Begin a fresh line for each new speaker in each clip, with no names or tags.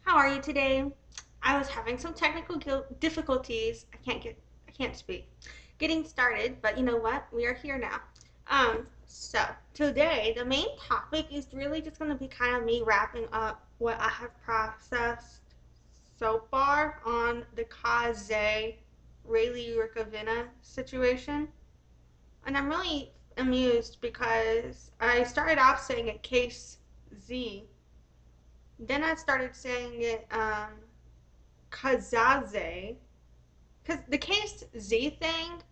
How are you today? I was having some technical difficulties. I can't speak. Getting started, but you know what? We are here now. So today the main topic is really just going to be kind of me wrapping up what I have processed so far on the Casze Raylee Rukavina situation. And I'm really amused because I started off saying it Casze Z. Then I started saying it Cazaze, because the Casze Z thing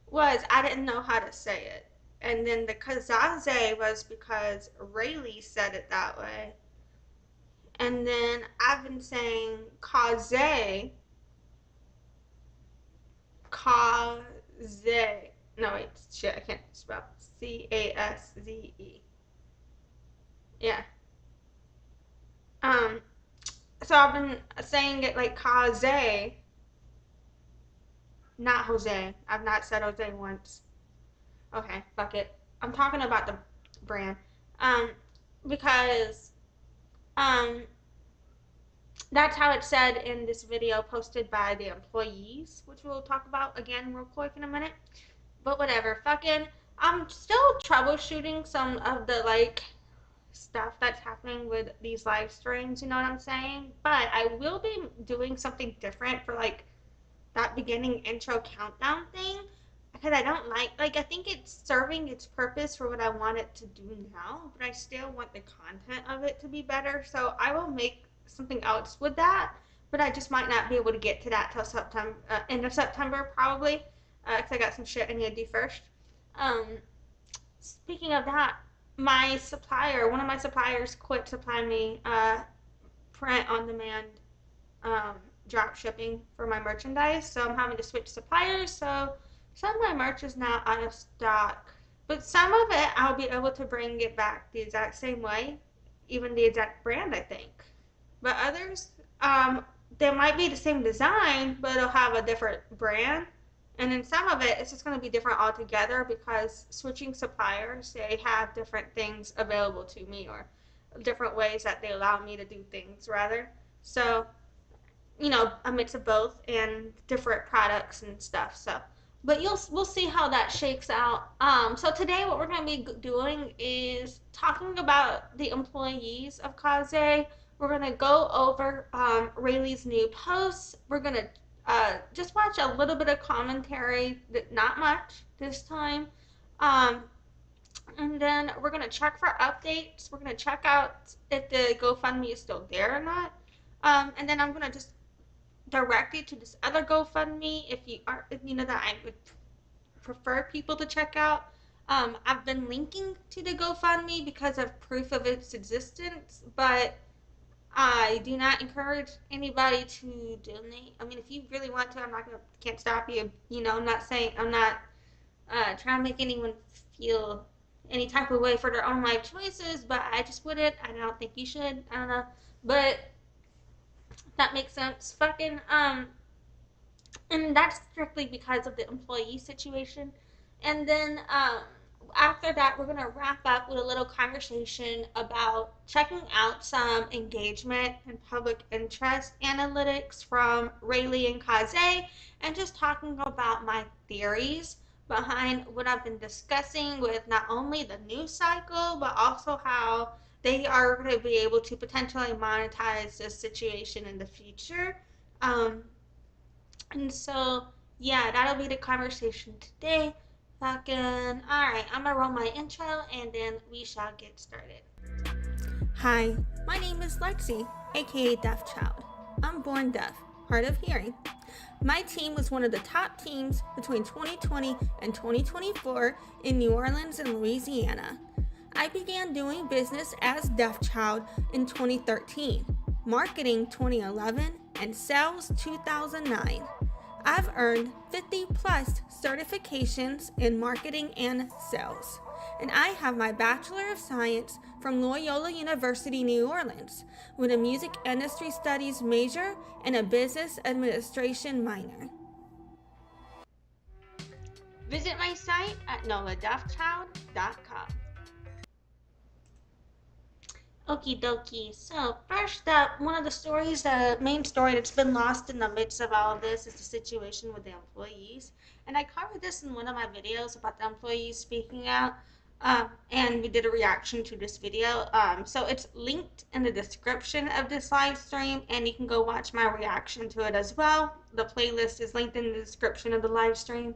was I didn't know how to say it, and then the Cazaze was because Rayleigh said it that way, and then I've been saying Caze, Caze. No wait, shit, I can't spell Casze. Yeah. Um. So I've been saying it like Caze, not Jose. I've not said Jose once. Okay, fuck it. I'm talking about the brand. Um, because um, that's how it's said in this video posted by the employees, which we'll talk about again real quick in a minute. But whatever, fucking, I'm still troubleshooting some of the stuff that's happening with these live streams. You know what I'm saying? But I will be doing something different for that beginning intro countdown thing because I don't I think it's serving its purpose for what I want it to do now, but I still want the content of it to be better. So I will make something else with that, but I just might not be able to get to that till September, end of September probably, because I got some shit I need to do first. Um, Speaking of that, one of my suppliers, quit supplying me print on demand um, drop shipping for my merchandise, so I'm having to switch suppliers. So some of my merch is now out of stock, but some of it I'll be able to bring it back the exact same way, even the exact brand, I think. But others, they might be the same design, but it'll have a different brand. And then some of it's just going to be different altogether because switching suppliers, they have different things available to me or different ways that they allow me to do things, rather. So a mix of both and different products and stuff. So, but we'll see how that shakes out. So today what we're going to be doing is talking about the employees of Casze. We're going to go over Rayleigh's new posts. We're going to just watch a little bit of commentary, not much this time. And then we're going to check for updates. We're going to check out if the GoFundMe is still there or not. And then I'm going to just direct you to this other GoFundMe if you know that I would prefer people to check out. I've been linking to the GoFundMe because of proof of its existence, but I do not encourage anybody to donate. I mean, if you really want to, can't stop you. I'm not trying to make anyone feel any type of way for their own life choices, but I just wouldn't. I don't think you should. I don't know, but that makes sense. And that's strictly because of the employee situation. And then after that, we're going to wrap up with a little conversation about checking out some engagement and public interest analytics from Raylee and Casze, and just talking about my theories behind what I've been discussing with not only the news cycle, but also how they are going to be able to potentially monetize this situation in the future. And so, yeah, that'll be the conversation today. Alright, I'm gonna roll my intro and then we shall get started. Hi, my name is Lexi, aka Deaf Child. I'm born deaf, hard of hearing. My team was one of the top teams between 2020 and 2024 in New Orleans and Louisiana. I began doing business as Deaf Child in 2013, marketing 2011, and sales 2009. I've earned 50 plus certifications in marketing and sales, and I have my Bachelor of Science from Loyola University, New Orleans, with a music industry studies major and a business administration minor. Visit my site at noladeafchild.com. Okie dokie. So, first up, one of the stories, the main story that's been lost in the midst of all of this is the situation with the employees. And I covered this in one of my videos about the employees speaking out. And we did a reaction to this video. So it's linked in the description of this live stream, and you can go watch my reaction to it as well. The playlist is linked in the description of the live stream.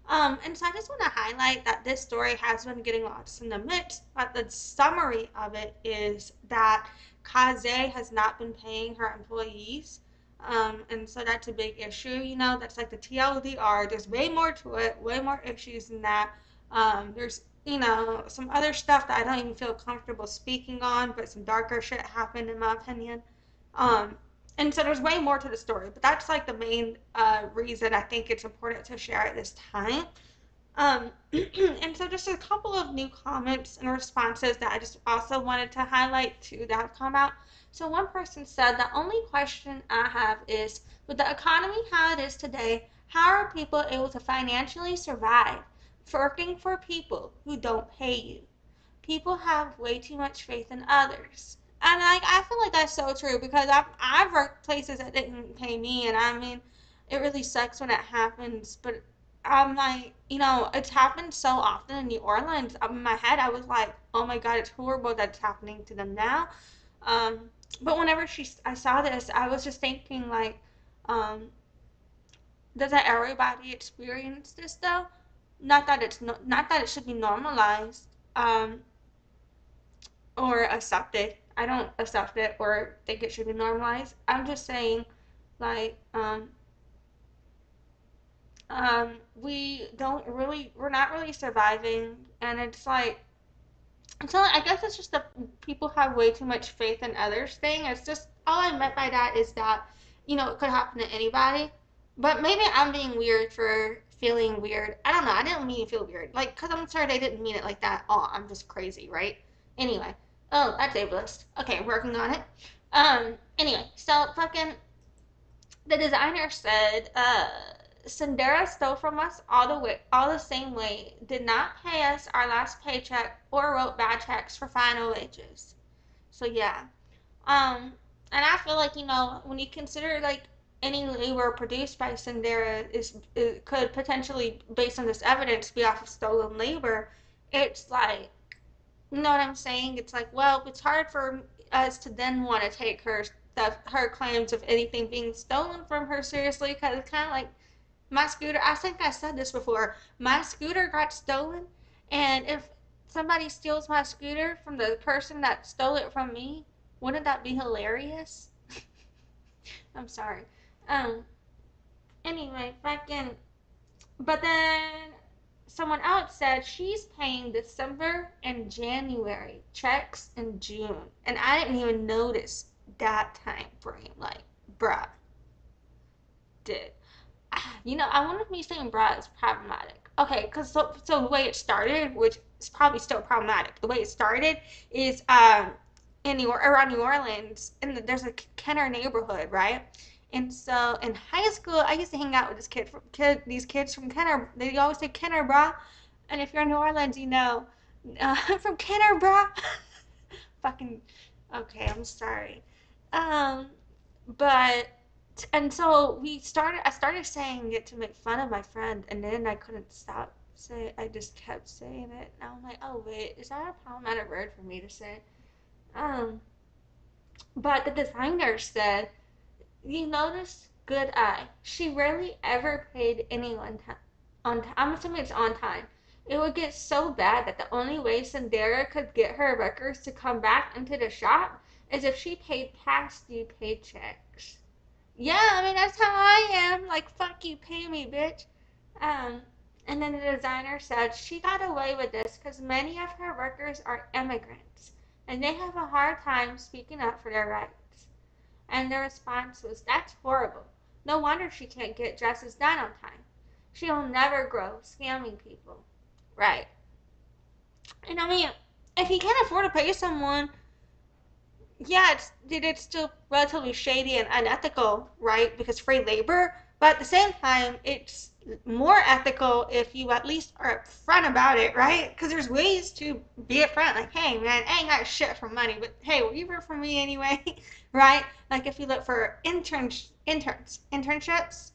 And so I just want to highlight that this story has been getting lost in the mix, but the summary of it is that Casze has not been paying her employees. And so that's a big issue, that's like the TLDR. There's way more to it, way more issues than that. There's, some other stuff that I don't even feel comfortable speaking on, but some darker shit happened in my opinion. Um, and so there's way more to the story, but that's like the main reason I think it's important to share at this time. And so just a couple of new comments and responses that I just also wanted to highlight too that have come out. So one person said, the only question I have is, with the economy how it is today, how are people able to financially survive working for people who don't pay you? People have way too much faith in others. And I feel like that's so true because I've worked places that didn't pay me, and I mean, it really sucks when it happens. But I'm like, it's happened so often in New Orleans. In my head, I was like, oh my God, it's horrible that's happening to them now. But whenever I saw this, I was just thinking like, um, doesn't everybody experience this though? Not that it should be normalized. Or accepted. I don't accept it or think it should be normalized. I'm just saying, like, we're not really surviving, and it's like, so I guess it's just the people have way too much faith in others thing. It's just, all I meant by that is that, it could happen to anybody, but maybe I'm being weird for feeling weird. I don't know. I didn't mean to feel weird. Like, because I'm sure they didn't mean it like that. Oh, I'm just crazy, right? Anyway. Oh, that's ableist. Okay, working on it. Anyway, so fucking the designer said, Cynderra stole from us all the same way, did not pay us our last paycheck or wrote bad checks for final wages. So yeah. And I feel like, when you consider like any labor produced by Cynderra it could potentially, based on this evidence, be off of stolen labor. It's like, you know what I'm saying? It's like, well, it's hard for us to then want to take her claims of anything being stolen from her seriously, because it's kind of like my scooter. I think I said this before. My scooter got stolen, and if somebody steals my scooter from the person that stole it from me, wouldn't that be hilarious? I'm sorry. Um. Anyway, fucking. But then someone else said she's paying December and January checks in June, and I didn't even notice that time frame. Like, bruh, did I wonder if me saying bruh is problematic. Okay, because so the way it started, which is probably still problematic, the way it started is around New Orleans, and there's a Kenner neighborhood, right? And so in high school, I used to hang out with these kids from Kenner. They always say Kenner, brah. And if you're in New Orleans, I'm from Kenner, brah. Fucking, okay, I'm sorry. Um, but, and so I started saying it to make fun of my friend, and then I couldn't stop I just kept saying it. Now I'm like, oh wait, is that a problematic word for me to say? Um, but the designer said, you notice good eye. She rarely ever paid anyone on time. I'm assuming it's on time. It would get so bad that the only way Cynderra could get her workers to come back into the shop is if she paid past due paychecks. Yeah, I mean, that's how I am. Like, fuck you, pay me, bitch. Um, and then the designer said she got away with this because many of her workers are immigrants and they have a hard time speaking up for their rights. And the response was, that's horrible. No wonder she can't get dresses done on time. She'll never grow scamming people. Right. And I mean, if you can't afford to pay someone, yeah, it's still relatively shady and unethical, right? Because free labor. But at the same time, it's more ethical if you at least are upfront about it, right? Because there's ways to be upfront, like, hey man, I ain't got shit for money, but hey, will you work for me anyway? Right? Like if you look for internships,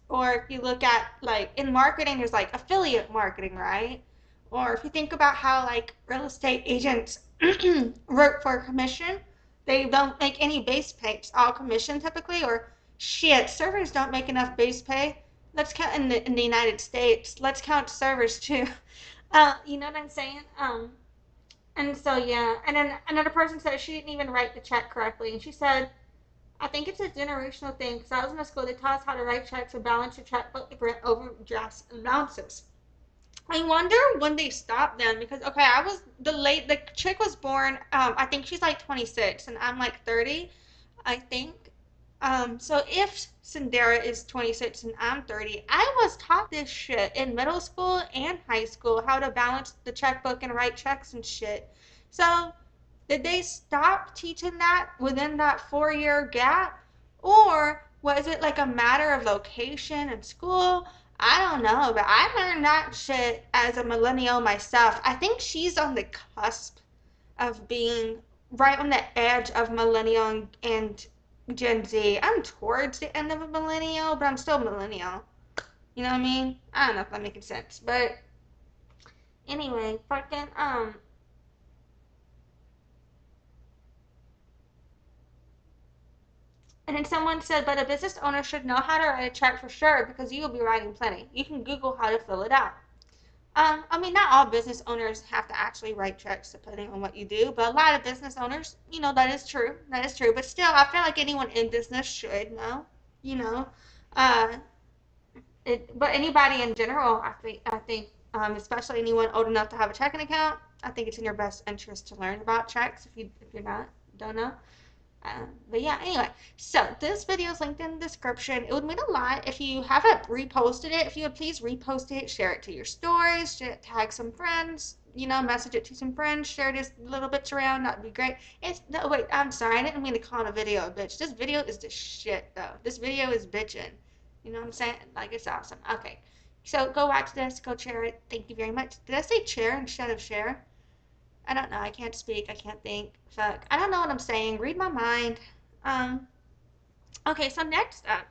or if you look at like in marketing, there's like affiliate marketing, right? Or if you think about how like real estate agents work for commission, they don't make any base pay. It's all commission typically, or shit, servers don't make enough base pay. Let's count in the United States. Let's count servers too. You know what I'm saying? And so yeah, and then another person said she didn't even write the check correctly, and she said, I think it's a generational thing because I was in a school they taught us how to write checks or balance your checkbook to grant overdrafts and bounces. I wonder when they stopped then because okay, the chick was born. I think she's like 26 and I'm like 30. I think. So if Cynderra is 26 and I'm 30, I was taught this shit in middle school and high school, how to balance the checkbook and write checks and shit. So did they stop teaching that within that 4 year gap? Or was it like a matter of location and school? I don't know, but I learned that shit as a millennial myself. I think she's on the cusp of being right on the edge of millennial and Gen Z. I'm towards the end of a millennial, but I'm still millennial. You know what I mean? I don't know if that makes sense. But anyway, fucking and then someone said, but a business owner should know how to write a check for sure because you will be writing plenty. You can Google how to fill it out. I mean, not all business owners have to actually write checks depending on what you do, but a lot of business owners, you know, that is true. That is true. But still, I feel like anyone in business should know, you know. Uh, but anybody in general, especially anyone old enough to have a checking account, I think it's in your best interest to learn about checks if you're not, don't know. But yeah, anyway, so this video is linked in the description. It would mean a lot if you haven't reposted it. If you would please repost it, share it to your stories, tag some friends, you know, message it to some friends, share this little bits around. That would be great. No, wait, I'm sorry. I didn't mean to call the video a bitch. This video is the shit, though. This video is bitching. You know what I'm saying? Like, it's awesome. Okay, so go watch this. Go share it. Thank you very much. Did I say chair instead of share? I don't know. I can't speak. I can't think. Fuck. I don't know what I'm saying. Read my mind. Um. Okay. So next up,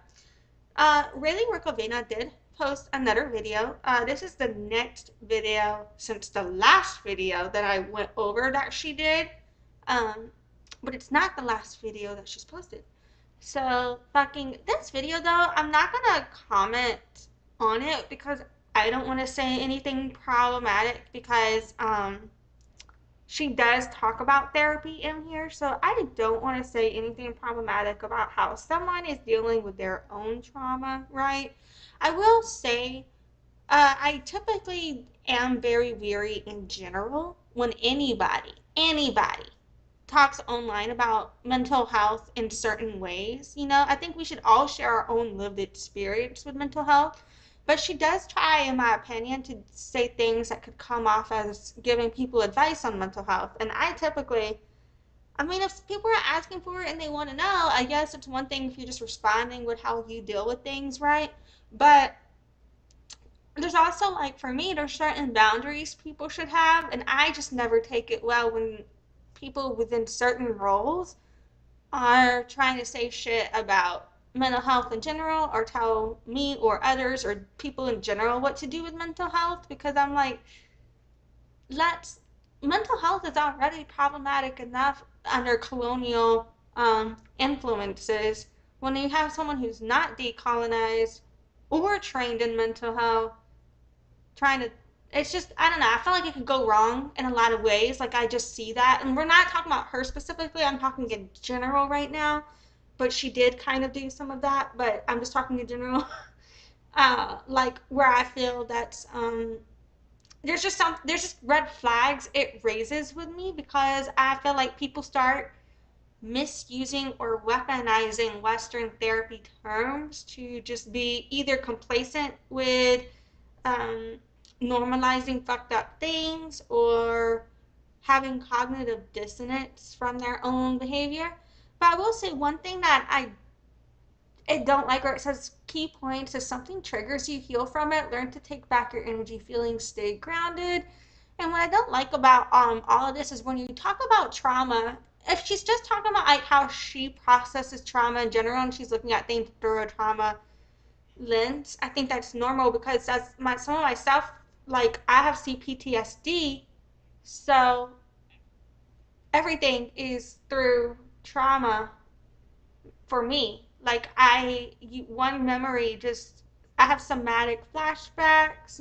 Raylee Rukavina did post another video. This is the next video since the last video that I went over that she did. Um. But it's not the last video that she's posted. So fucking this video though, I'm not gonna comment on it because I don't want to say anything problematic because she does talk about therapy in here, so I don't want to say anything problematic about how someone is dealing with their own trauma, right? I will say, I typically am very weary in general when anybody talks online about mental health in certain ways. You know, I think we should all share our own lived experience with mental health. But she does try, in my opinion, to say things that could come off as giving people advice on mental health. And I typically, I mean, if people are asking for it and they want to know, I guess it's one thing if you're just responding with how you deal with things, right? But there's also, like, for me, there's certain boundaries people should have. And I just never take it well when people within certain roles are trying to say shit about mental health in general or tell me or others or people in general what to do with mental health because I'm like, let's mental health is already problematic enough under colonial influences. When you have someone who's not decolonized or trained in mental health trying to, it's just, I don't know, I feel like it could go wrong in a lot of ways. Like, I just see that, and we're not talking about her specifically, I'm talking in general right now, but she did kind of do some of that, but I'm just talking in general. Like, where I feel that there's just red flags it raises with me because I feel like people start misusing or weaponizing Western therapy terms to just be either complacent with um, normalizing fucked up things or having cognitive dissonance from their own behavior. But I will say one thing that I don't like where it says key points. If something triggers you, heal from it. Learn to take back your energy feelings. Stay grounded. And what I don't like about all of this is when you talk about trauma, if she's just talking about like how she processes trauma in general and she's looking at things through a trauma lens, I think that's normal because as some of myself, like I have CPTSD, so everything is through trauma for me. Like one memory just, I have somatic flashbacks,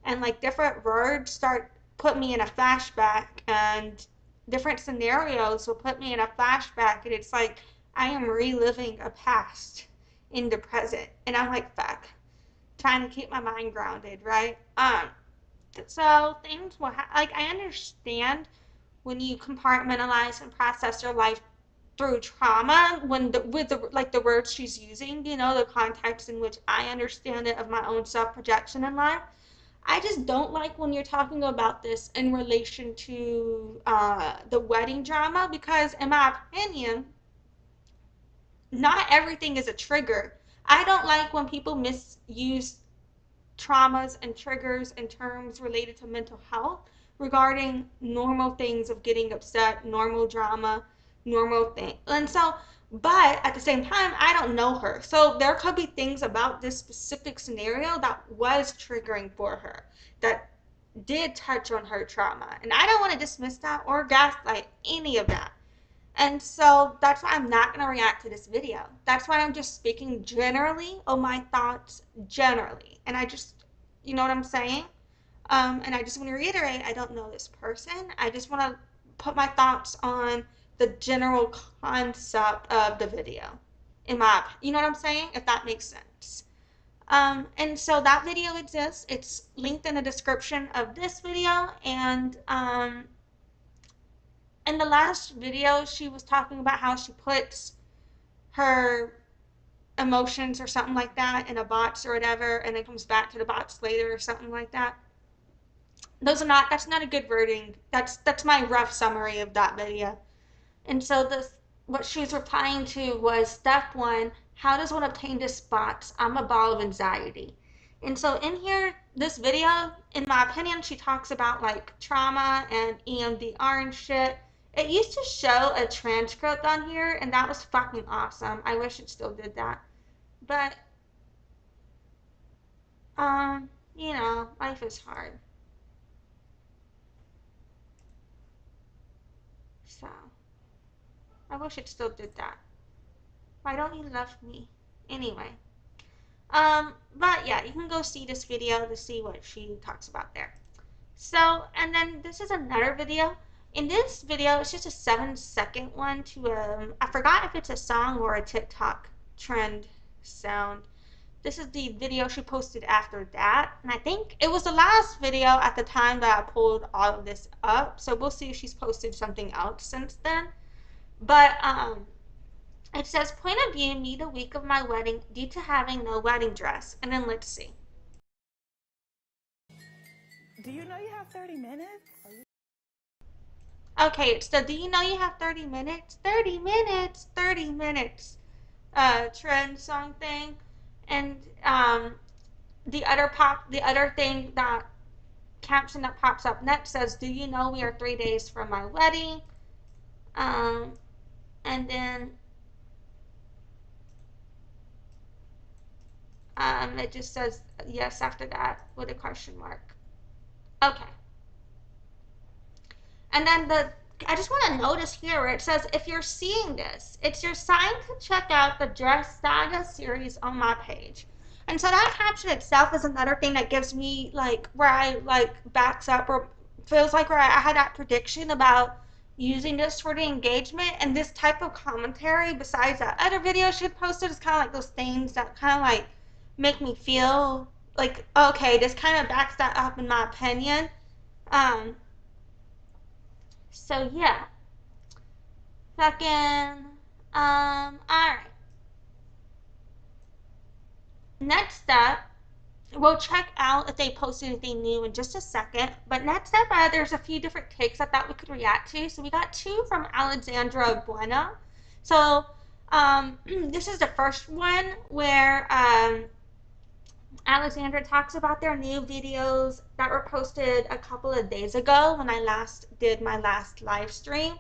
and like different words start put me in a flashback, and different scenarios will put me in a flashback, and it's like I am reliving a past in the present, and I'm like, fuck, trying to keep my mind grounded, right? So things will like I understand when you compartmentalize and process your life through trauma with the like the words she's using, the context in which I understand it of my own self-projection in life. I just don't like when you're talking about this in relation to the wedding drama, because in my opinion, not everything is a trigger. I don't like when people misuse traumas and triggers and terms related to mental health regarding normal things of getting upset, normal drama, normal thing. And so, but at the same time, I don't know her. So there could be things about this specific scenario that was triggering for her, that did touch on her trauma. And I don't want to dismiss that or gaslight any of that. And so that's why I'm not going to react to this video. That's why I'm just speaking generally on my thoughts generally. And I just, you know what I'm saying? And I just want to reiterate, I don't know this person. I just want to put my thoughts on the general concept of the video. You know what I'm saying? If that makes sense. And so that video exists. It's linked in the description of this video. And in the last video, she was talking about how she puts her emotions or something like that in a box or whatever, and then comes back to the box later or something like that. That's not a good wording. That's my rough summary of that video. And so what she was replying to was step 1, how does one obtain this box? I'm a ball of anxiety. And so in here, this video, in my opinion, she talks about like trauma and EMDR and shit. It used to show a transcript on here, and that was fucking awesome. I wish it still did that. But, life is hard. So, I wish it still did that. Why don't you love me? Anyway. But yeah, you can go see this video to see what she talks about there. So, and then this is another video. In this video, it's just a 7-second one to, I forgot if it's a song or a TikTok trend sound. This is the video she posted after that. And I think it was the last video at the time that I pulled all of this up. So we'll see if she's posted something else since then. But, it says, point of view, me the week of my wedding due to having no wedding dress. And then let's see.
Do you know you have 30 minutes?
Okay, it's the do you know you have 30 minutes? 30 minutes, 30 minutes trend song thing. And the other thing, that caption that pops up next says, do you know we are 3 days from my wedding? And then it just says yes after that with a question mark. Okay. And then I just want to notice here where it says, if you're seeing this, it's your sign to check out the Dress Saga series on my page. And so that caption itself is another thing that gives me, like, where I, like, backs up or feels like where I had that prediction about using this for the engagement. And this type of commentary, besides that other video she had posted, is kind of like those things that kind of, like, make me feel like, okay, this kind of backs that up in my opinion. So yeah. Fucking, alright. Next up, we'll check out if they posted anything new in just a second. But next up, there's a few different takes I thought we could react to. So we got 2 from Alexandra of Bueno. So, This is the first one where Alexandra talks about their new videos that were posted a couple of days ago when I last did my last live stream.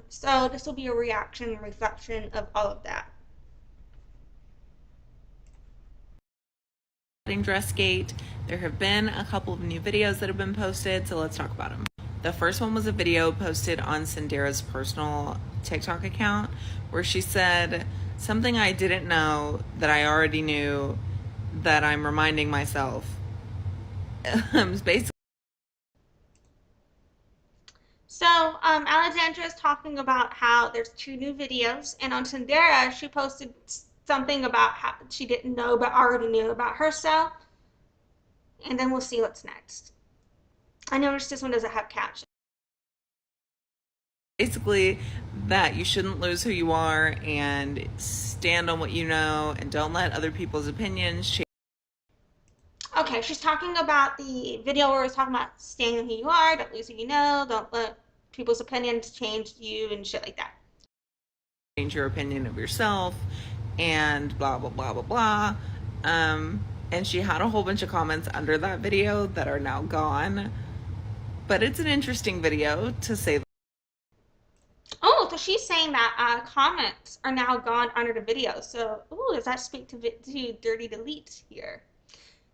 So this will be a reaction and reflection of all of that.
Dress gate. There have been a couple of new videos that have been posted, so let's talk about them. The first one was a video posted on Cynderra's personal TikTok account where she said something I didn't know that I already knew that I'm reminding myself. Basically.
So Alexandra is talking about how there's 2 new videos, and on Cynderra she posted something about how she didn't know but already knew about herself, and then we'll see what's next. I noticed this one doesn't have captions.
Basically, that you shouldn't lose who you are and stand on what you know and don't let other people's opinions change.
Okay, she's talking about the video where it's talking about staying who you are, don't lose who you know, don't let people's opinions change you and shit like that.
Change your opinion of yourself and blah blah blah blah blah. And she had a whole bunch of comments under that video that are now gone, but it's an interesting video to say.
Oh, so she's saying that comments are now gone under the video. So, does that speak to dirty delete here?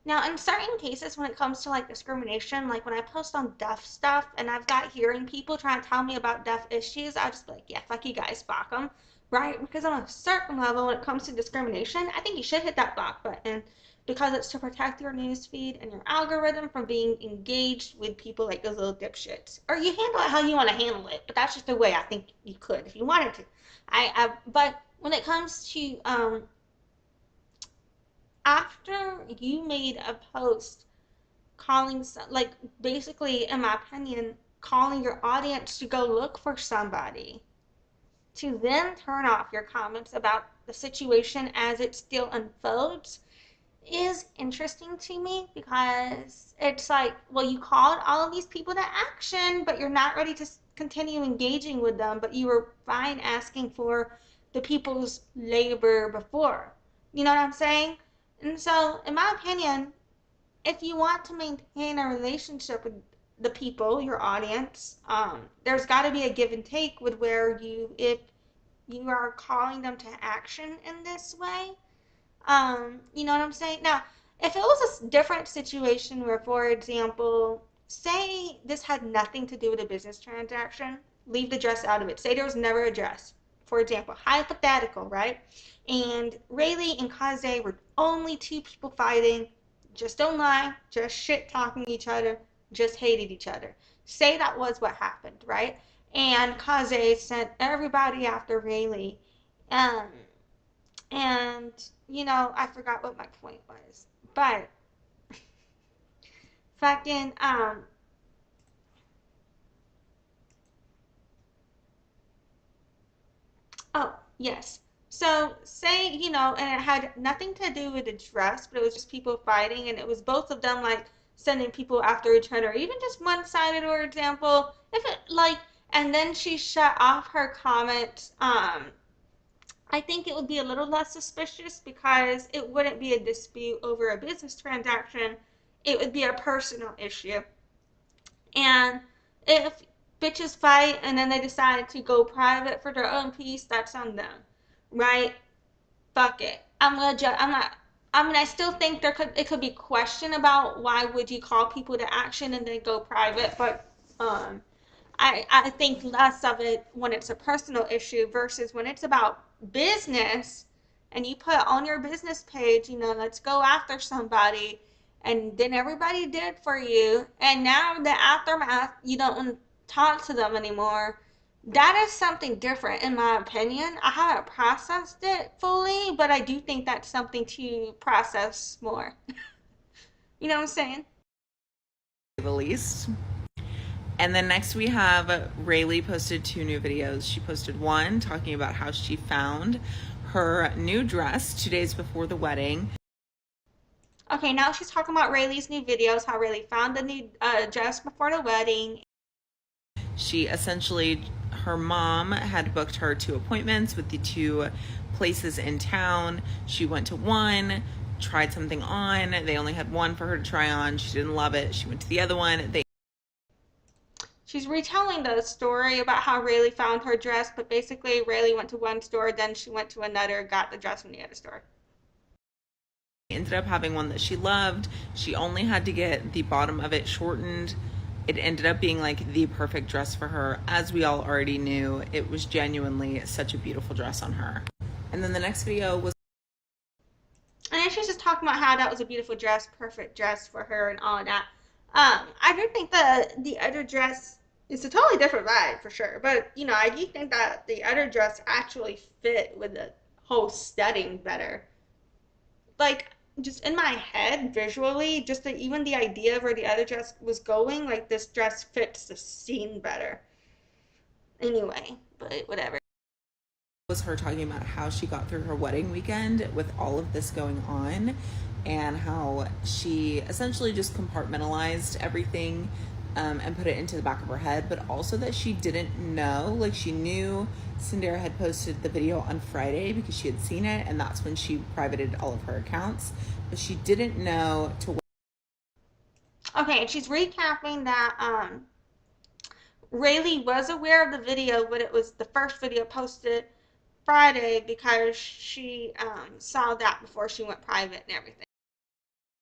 Now, in certain cases, when it comes to like discrimination, like when I post on deaf stuff and I've got hearing people trying to tell me about deaf issues, I'll just be like, yeah, fuck you guys, block them, right? Because on a certain level, when it comes to discrimination, I think you should hit that block button because it's to protect your newsfeed and your algorithm from being engaged with people like those little dipshits. Or you handle it how you want to handle it, but that's just the way I think you could if you wanted to. But when it comes to after you made a post calling like basically in my opinion calling your audience to go look for somebody to then turn off your comments about the situation as it still unfolds is interesting to me because it's like, well, you called all of these people to action but you're not ready to continue engaging with them, but you were fine asking for the people's labor before, you know what I'm saying? And so, in my opinion, if you want to maintain a relationship with the people, your audience, there's got to be a give and take with where if you are calling them to action in this way, you know what I'm saying? Now, if it was a different situation where, for example, say this had nothing to do with a business transaction, leave the dress out of it. Say there was never a dress. For example, hypothetical, right? And Raylee and Casze were only 2 people fighting, just online, just shit talking each other, just hated each other. Say that was what happened, right? And Casze sent everybody after Raylee. Um, and, I forgot what my point was. But, fucking, oh, yes. So, say, and it had nothing to do with the dress, but it was just people fighting, and it was both of them, like, sending people after each other, even just one-sided, for example. If it, like, and then she shut off her comments, I think it would be a little less suspicious because it wouldn't be a dispute over a business transaction. It would be a personal issue. And if bitches fight and then they decide to go private for their own peace, that's on them, right? Fuck it. I'm not. I mean, I still think it could be question about why would you call people to action and then go private, but I think less of it when it's a personal issue versus when it's about business and you put on your business page, let's go after somebody, and then everybody did for you, and now the aftermath, you don't talk to them anymore. That is something different, in my opinion. I haven't processed it fully, but I do think that's something to process more. You know what I'm saying?
The least. And then next we have Raylee posted 2 new videos. She posted one talking about how she found her new dress 2 days before the wedding.
Okay, now she's talking about Raylee's new videos, how Raylee found the new dress before the wedding.
She essentially, her mom had booked her 2 appointments with the 2 places in town. She went to one, tried something on. They only had one for her to try on. She didn't love it. She went to the other one.
She's retelling the story about how Raylee found her dress, but basically Raylee went to one store, then she went to another, got the dress from the other store.
Ended up having one that she loved. She only had to get the bottom of it shortened. It ended up being like the perfect dress for her. As we all already knew, it was genuinely such a beautiful dress on her. And then the next video was,
and then she's just talking about how that was a beautiful dress, perfect dress for her and all of that. I do think that the other dress is a totally different vibe for sure, but you know, I do think that the other dress actually fit with the whole setting better. Like, just in my head visually, just even the idea of where the other dress was going, like this dress fits the scene better. Anyway, but whatever.
was her talking about how she got through her wedding weekend with all of this going on, and how she essentially just compartmentalized everything, and put it into the back of her head, but also that she didn't know, like she knew Cynderra had posted the video on Friday because she had seen it, and that's when she privated all of her accounts, but she didn't know to.
Okay, and she's recapping that Raylee was aware of the video, but it was the first video posted Friday because she saw that before she went private and everything.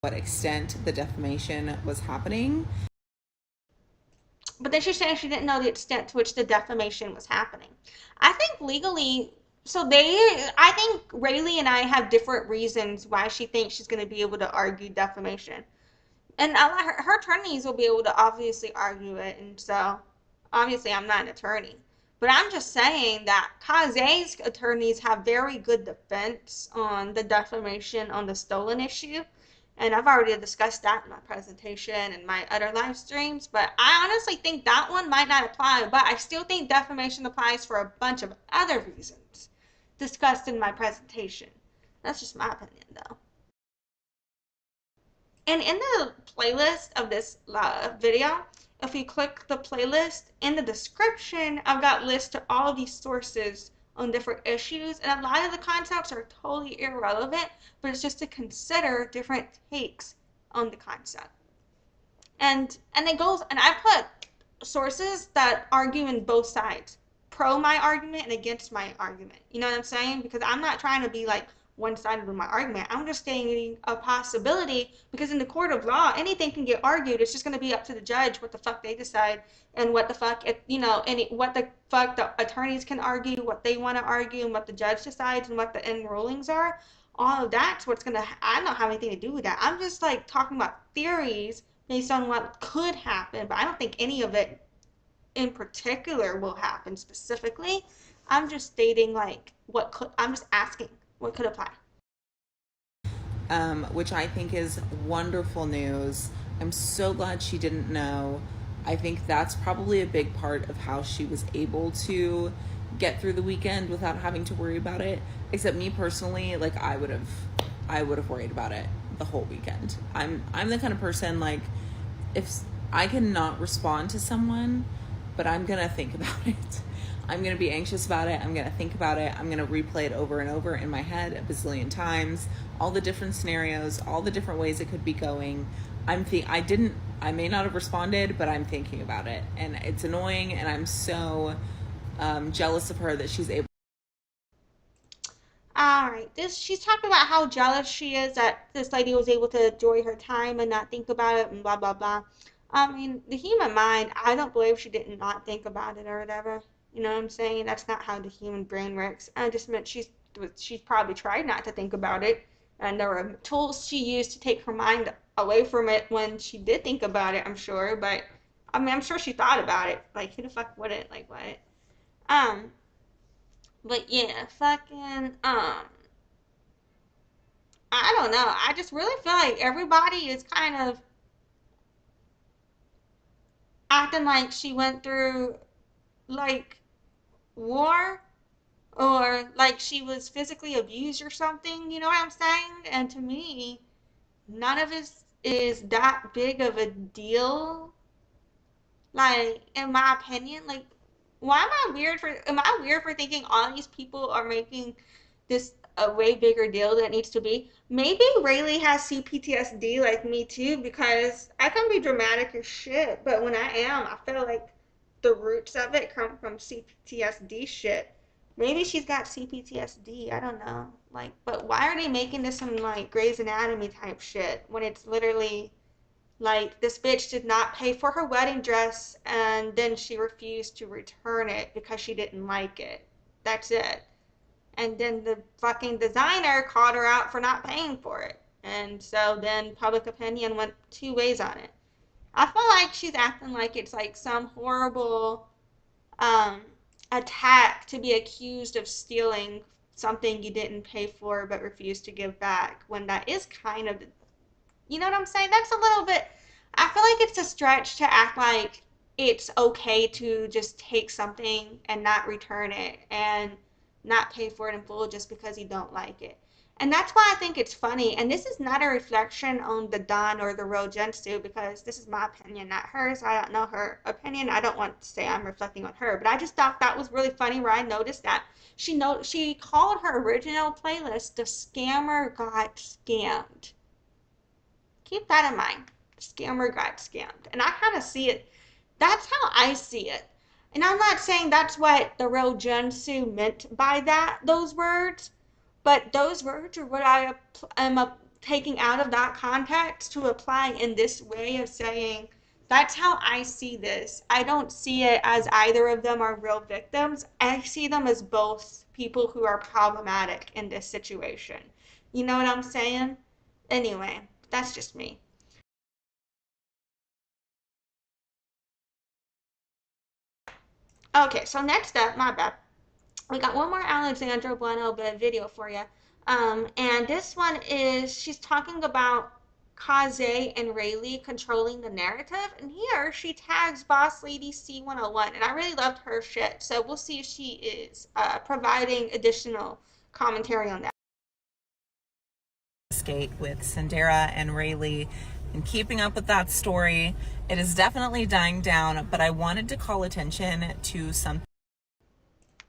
What extent the defamation was happening.
But then she's saying she didn't know the extent to which the defamation was happening. I think legally, I think Raylee and I have different reasons why she thinks she's going to be able to argue defamation. And her attorneys will be able to obviously argue it. And so, obviously, I'm not an attorney. But I'm just saying that Case's attorneys have very good defense on the defamation on the stolen issue. And I've already discussed that in my presentation and my other live streams. But I honestly think that one might not apply. But I still think defamation applies for a bunch of other reasons discussed in my presentation. That's just my opinion, though. And in the playlist of this video, if you click the playlist, in the description, I've got lists to all these sources on different issues, and a lot of the concepts are totally irrelevant, but it's just to consider different takes on the concept. And it goes, and I put sources that argue in both sides, pro my argument and against my argument. You know what I'm saying? Because I'm not trying to be like one-sided with my argument. I'm just stating a possibility, because in the court of law, anything can get argued. It's just going to be up to the judge what the fuck they decide, and what the fuck, what the fuck the attorneys can argue, what they want to argue, and what the judge decides, and what the end rulings are. All of that's what's going to, I don't have anything to do with that. I'm just like talking about theories based on what could happen, but I don't think any of it in particular will happen specifically. I'm just stating like I'm just asking what could apply.
Which I think is wonderful news. I'm so glad she didn't know. I think that's probably a big part of how she was able to get through the weekend without having to worry about it. Except me personally, like I would have worried about it the whole weekend. I'm the kind of person, like, if I cannot respond to someone, but I'm gonna think about it. I'm going to be anxious about it. I'm going to think about it. I'm going to replay it over and over in my head a bazillion times. All the different scenarios, all the different ways it could be going. I may not have responded, but I'm thinking about it. And it's annoying, and I'm so jealous of her that she's able.
All right, she's talking about how jealous she is that this lady was able to enjoy her time and not think about it and blah, blah, blah. I mean, the human mind, I don't believe she did not think about it or whatever. You know what I'm saying? That's not how the human brain works. I just meant she's probably tried not to think about it, and there were tools she used to take her mind away from it when she did think about it, I'm sure. But I mean, I'm sure she thought about it. Like, who the fuck wouldn't? Like, what? But yeah, fucking I don't know. I just really feel like everybody is kind of acting like she went through like war, or like she was physically abused or something, you know what I'm saying? And to me, none of this is that big of a deal. Like, in my opinion, like, why am I weird for thinking all these people are making this a way bigger deal than it needs to be? Maybe Rayleigh has CPTSD like me too, because I can be dramatic as shit, but when I am, I feel like the roots of it come from CPTSD shit. Maybe she's got CPTSD, I don't know. Like, but why are they making this some like Grey's Anatomy type shit when it's literally like, this bitch did not pay for her wedding dress and then she refused to return it because she didn't like it. That's it. And then the fucking designer called her out for not paying for it. And so then public opinion went two ways on it. I feel like she's acting like it's like some horrible um, attack to be accused of stealing something you didn't pay for but refused to give back, when that is kind of, you know what I'm saying? That's a little bit, I feel like it's a stretch to act like it's okay to just take something and not return it and not pay for it in full just because you don't like it. And that's why I think it's funny. And this is not a reflection on the Don or the Rojensu, because this is my opinion, not hers. I don't know her opinion. I don't want to say I'm reflecting on her, but I just thought that was really funny where I noticed that she called her original playlist "The Scammer Got Scammed." Keep that in mind. The scammer got scammed. And I kind of see it. That's how I see it. And I'm not saying that's what the real Junsu meant by those words, but those words are what I am taking out of that context to apply in this way of saying, that's how I see this. I don't see it as either of them are real victims. I see them as both people who are problematic in this situation. You know what I'm saying? Anyway, that's just me. Okay, so next up, my bad. We got one more Alexandra Bueno video for you. And this one is, she's talking about Casze and Raylee controlling the narrative. And here she tags Boss Lady C101. And I really loved her shit. So we'll see if she is providing additional commentary on that.
Skate with Cynderra and Raylee and keeping up with that story. It is definitely dying down, but I wanted to call attention to something.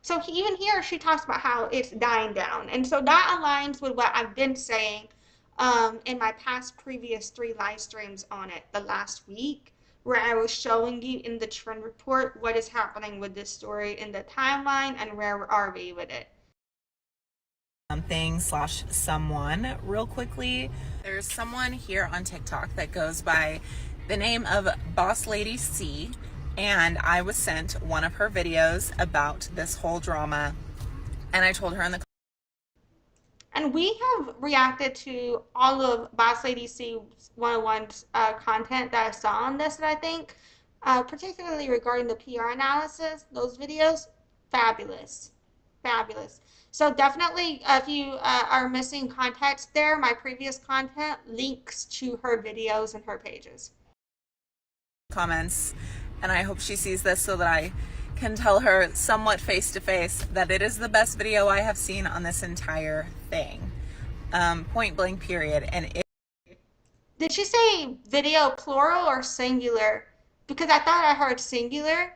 So even here, she talks about how it's dying down. And so that aligns with what I've been saying in my previous 3 live streams on it the last week, where I was showing you in the trend report what is happening with this story in the timeline and where are we with it.
Something slash someone real quickly. There's someone here on TikTok that goes by the name of Boss Lady C, and I was sent one of her videos about this whole drama, and I told her in the
and we have reacted to all of Boss Lady C101's content that I saw on this, that I think, particularly regarding the PR analysis, those videos, fabulous. Fabulous. So definitely, if you are missing context there, my previous content links to her videos and her pages.
comments, and I hope she sees this so that I can tell her somewhat face to face that it is the best video I have seen on this entire thing. Point blank period. And
did she say video plural or singular? Because I thought I heard singular.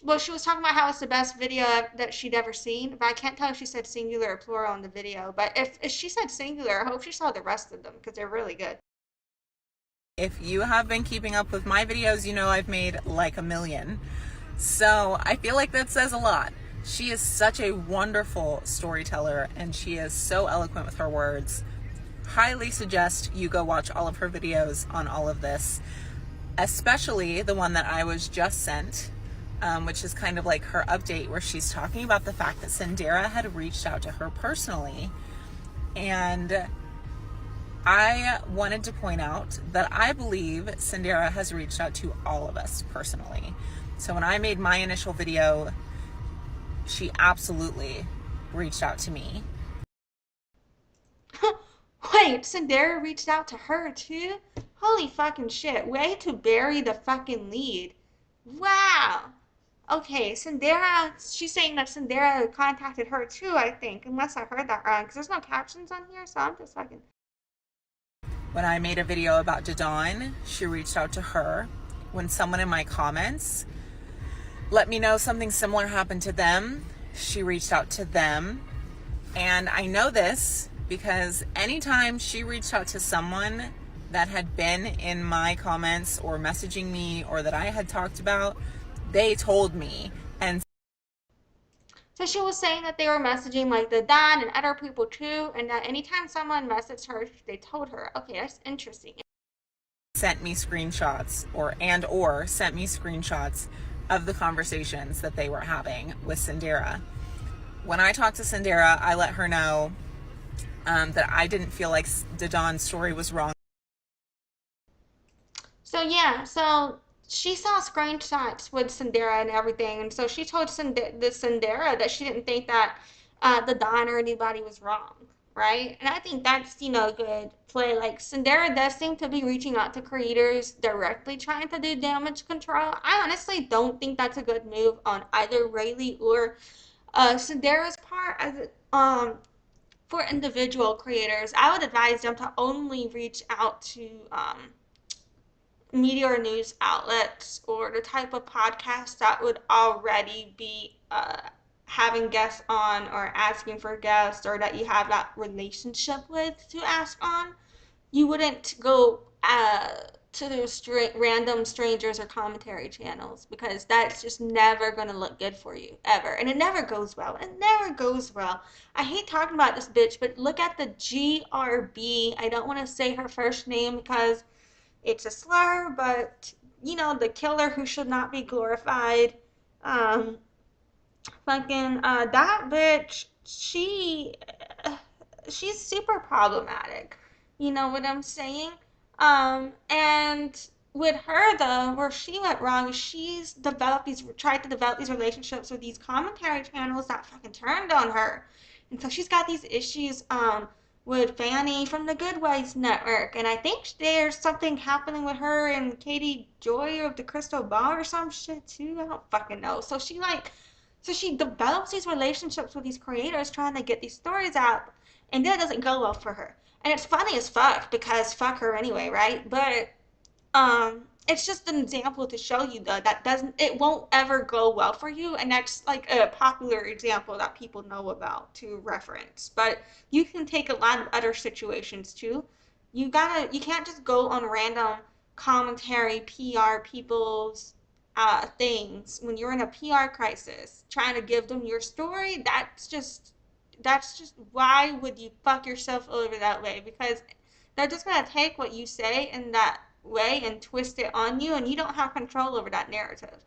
Well, she was talking about how it's the best video that she'd ever seen, but I can't tell if she said singular or plural in the video. But if she said singular, I hope she saw the rest of them because they're really good.
if you have been keeping up with my videos, you know I've made like a million. So I feel like that says a lot. She is such a wonderful storyteller and she is so eloquent with her words. Highly suggest you go watch all of her videos on all of this, especially the one that I was just sent, which is kind of like her update where she's talking about the fact that Cynderra had reached out to her personally. And I wanted to point out that I believe Cynderra has reached out to all of us personally. So when I made my initial video, she absolutely reached out to me.
Wait, Cynderra reached out to her too? Holy fucking shit. Way to bury the fucking lead. Wow. Okay, Cynderra, she's saying that Cynderra contacted her too, I think, unless I heard that wrong, because there's no captions on here, so I'm just fucking...
When I made a video about Dawn, she reached out to her. when someone in my comments let me know something similar happened to them, she reached out to them. And I know this because anytime she reached out to someone that had been in my comments or messaging me or that I had talked about, they told me. And
so she was saying that they were messaging like the Don and other people too, and that anytime someone messaged her, they told her. Okay, that's interesting.
sent me screenshots or sent me screenshots of the conversations that they were having with Cynderra. When I talked to Cynderra, I let her know that I didn't feel like the Dawn story was wrong.
So yeah, so she saw screenshots with Cynderra and everything, and so she told Cynderra that she didn't think that the Don or anybody was wrong, right? And I think that's good play. Like Cynderra does seem to be reaching out to creators directly, trying to do damage control. I honestly don't think that's a good move on either Raylee or Cynderra's part. For individual creators, I would advise them to only reach out to media or news outlets or the type of podcast that would already be having guests on or asking for guests or that you have that relationship with to ask on. You wouldn't go to those random strangers or commentary channels because that's just never going to look good for you ever. And it never goes well. It never goes well. I hate talking about this bitch, but look at the GRB. I don't want to say her first name because it's a slur, but the killer who should not be glorified. Um, that bitch. She's super problematic. You know what I'm saying? And with her though, where she went wrong, she's tried to develop these relationships with these commentary channels that fucking turned on her, and so she's got these issues with Fanny from the Good Wives Network, and I think there's something happening with her and Katie Joy of the Crystal Ball or some shit too. I don't fucking know. So she develops these relationships with these creators trying to get these stories out, and then it doesn't go well for her. And it's funny as fuck because fuck her anyway, right? But it's just an example to show you though that it won't ever go well for you, and that's like a popular example that people know about to reference. But you can take a lot of other situations too. You can't just go on random commentary PR people's things when you're in a PR crisis trying to give them your story. That's just why would you fuck yourself over that way? Because they're just gonna take what you say in that way and twist it on you, and you don't have control over that narrative.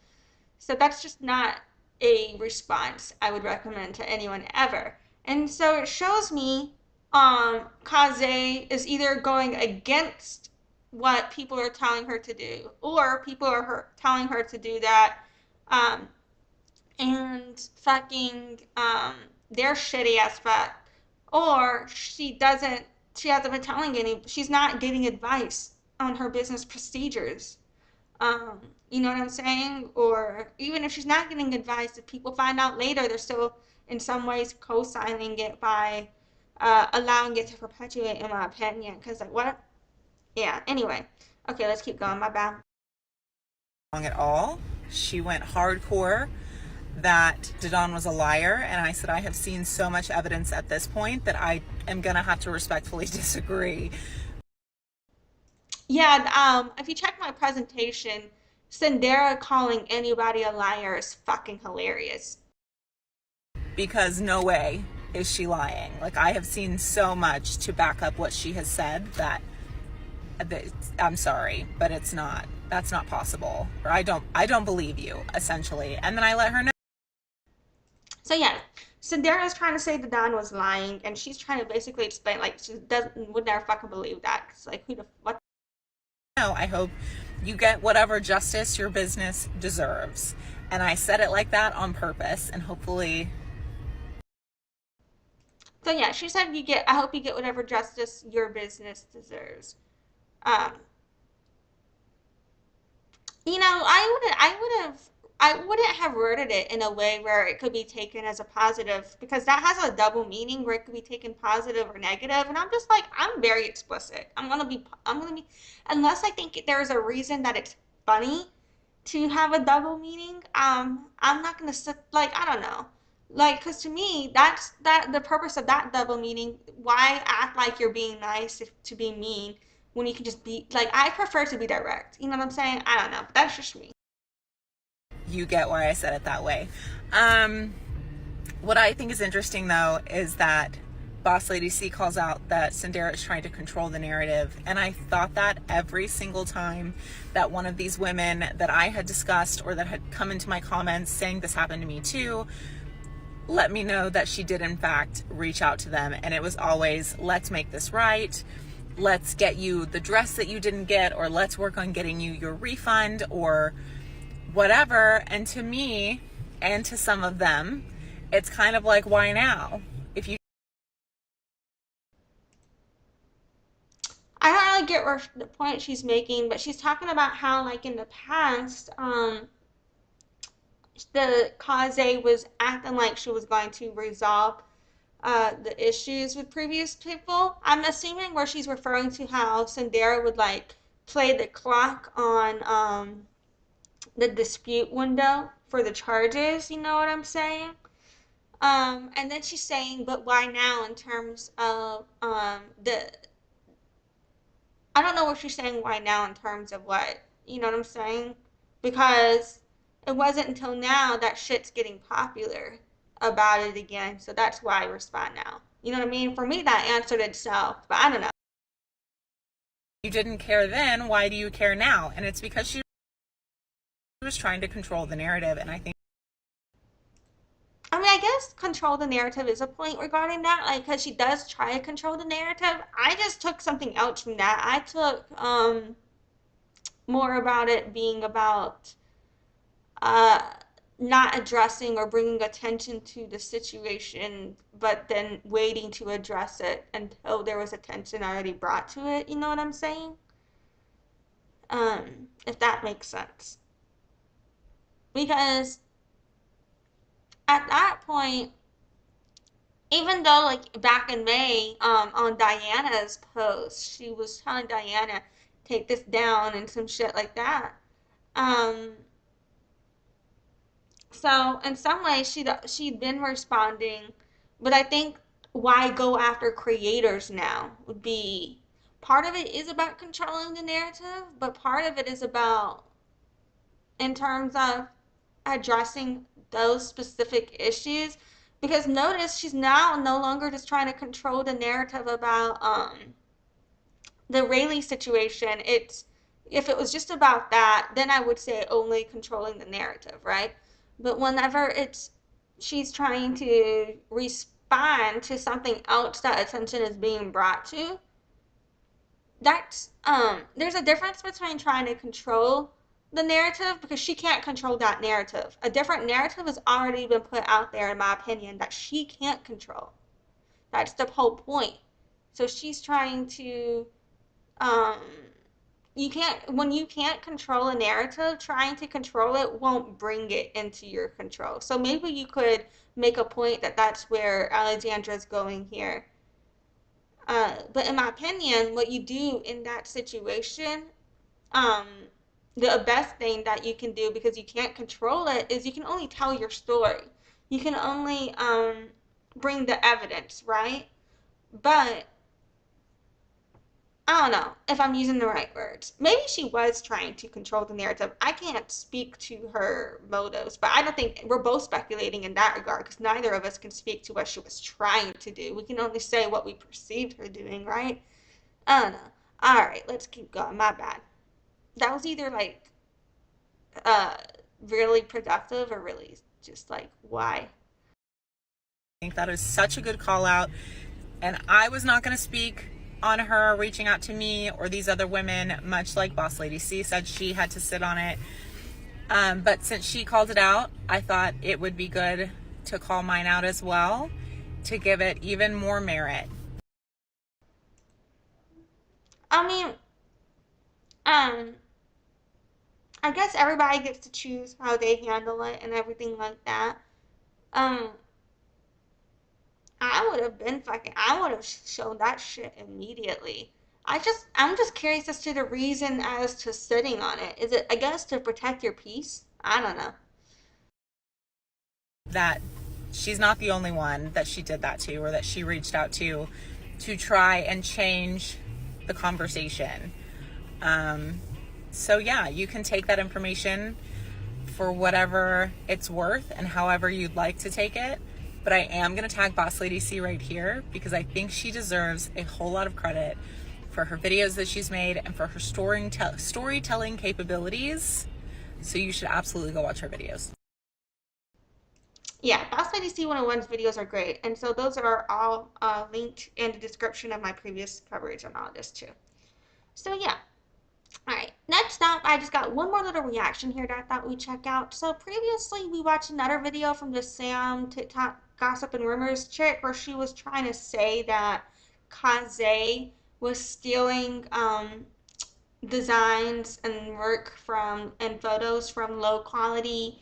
So that's just not a response I would recommend to anyone ever. And so it shows me Casze is either going against what people are telling her to do, or people are telling her to do that, um, and fucking they're shitty as fuck, or she hasn't been telling she's not getting advice on her business procedures. um you know what I'm saying? Or even if she's not getting advice, if people find out later, they're still in some ways co-signing it by allowing it to perpetuate, in my opinion. Because like, what? Yeah, anyway. Okay, let's keep going. My bad.
At all. She went hardcore that Didon was a liar, and I said I have seen so much evidence at this point that I am gonna have to respectfully disagree.
Yeah, if you check my presentation, Cynderra calling anybody a liar is fucking hilarious.
Because no way is she lying. Like, I have seen so much to back up what she has said that I'm sorry, but that's not possible. Or I don't believe you, essentially. And then I let her know.
So yeah, Cynderra is trying to say the Don was lying, and she's trying to basically explain like she would never fucking believe that. Cause like who the what?
No, I hope you get whatever justice your business deserves. And I said it like that on purpose, and hopefully.
So yeah, she said I hope you get whatever justice your business deserves. Um, I wouldn't have worded it in a way where it could be taken as a positive, because that has a double meaning where it could be taken positive or negative. And I'm just like, I'm very explicit. I'm gonna be, unless I think there's a reason that it's funny to have a double meaning. I'm not gonna sit like I don't know, like because to me that's the purpose of that double meaning. Why act like you're being nice to be mean when you can just be like I prefer to be direct. You know what I'm saying? I don't know, but that's just me.
You get why I said it that way. Um, what I think is interesting though is that Boss Lady C calls out that Cynderra is trying to control the narrative. And I thought that every single time that one of these women that I had discussed or that had come into my comments saying this happened to me too, let me know that she did in fact reach out to them. And it was always, let's make this right. Let's get you the dress that you didn't get, or let's work on getting you your refund or whatever. And to me, and to some of them, it's kind of like, why now? If you
I don't really get where the point she's making, but she's talking about how like in the past, the Casze was acting like she was going to resolve the issues with previous people. I'm assuming where she's referring to how Cynderra would like play the clock on the dispute window for the charges. You know what I'm saying? And then she's saying, but why now in terms of the I don't know what she's saying why now in terms of what. You know what I'm saying? Because it wasn't until now that shit's getting popular about it again. So that's why I respond now. You know what I mean? For me, that answered itself. But I don't know.
didn't care then, why do you care now? And it's because she was trying to control the narrative. And I think
I mean, I guess control the narrative is a point regarding that, like, because she does try to control the narrative. I just took something else from that. I took more about it being about uh, not addressing or bringing attention to the situation, but then waiting to address it until there was attention already brought to it. You know what I'm saying? If that makes sense. Because at that point, even though like back in May, on Diana's post, she was telling Diana take this down and some shit like that. Um, So in some ways, she'd been responding, but I think why go after creators now would be part of it is about controlling the narrative, but part of it is about in terms of addressing those specific issues. Because notice she's now no longer just trying to control the narrative about the Raylee situation. It's if it was just about that, then I would say only controlling the narrative, right? But whenever it's she's trying to respond to something else that attention is being brought to, that's there's a difference between trying to control the narrative because she can't control that narrative. A different narrative has already been put out there, in my opinion, that she can't control. That's the whole point. So she's trying to um you can't when you can't control a narrative, trying to control it won't bring it into your control. So maybe you could make a point that that's where Alexandra's going here. But in my opinion, what you do in that situation, um the best thing that you can do because you can't control it is you can only tell your story. You can only bring the evidence, right? But I don't know if I'm using the right words. Maybe she was trying to control the narrative. I can't speak to her motives, but I don't think we're both speculating in that regard because neither of us can speak to what she was trying to do. We can only say what we perceived her doing, right? I don't know. All right, let's keep going. My bad. That was either like uh really productive or really just like why?
think that is such a good call out. And I was not going to speak on her reaching out to me or these other women, much like Boss Lady C said she had to sit on it. But since she called it out, I thought it would be good to call mine out as well to give it even more merit.
I mean, um, I guess everybody gets to choose how they handle it and everything like that. Um, I would have been fucking. I would have shown that shit immediately. I'm just curious as to the reason as to sitting on it. Is it, I guess, to protect your peace? I don't know.
That she's not the only one that she did that to, or that she reached out to try and change the conversation. So yeah, you can take that information for whatever it's worth and however you'd like to take it. But I am going to tag Boss Lady C right here because I think she deserves a whole lot of credit for her videos that she's made and for her storytelling capabilities. So you should absolutely go watch her videos.
Yeah, Boss Lady C101's videos are great. And so those are all linked in the description of my previous coverage on all this too. So yeah. Alright, next up, I just got one more little reaction here that I thought we'd check out. So previously, we watched another video from this Sam TikTok Gossip and Rumors chick where she was trying to say that Casze was stealing designs and work from and photos from low quality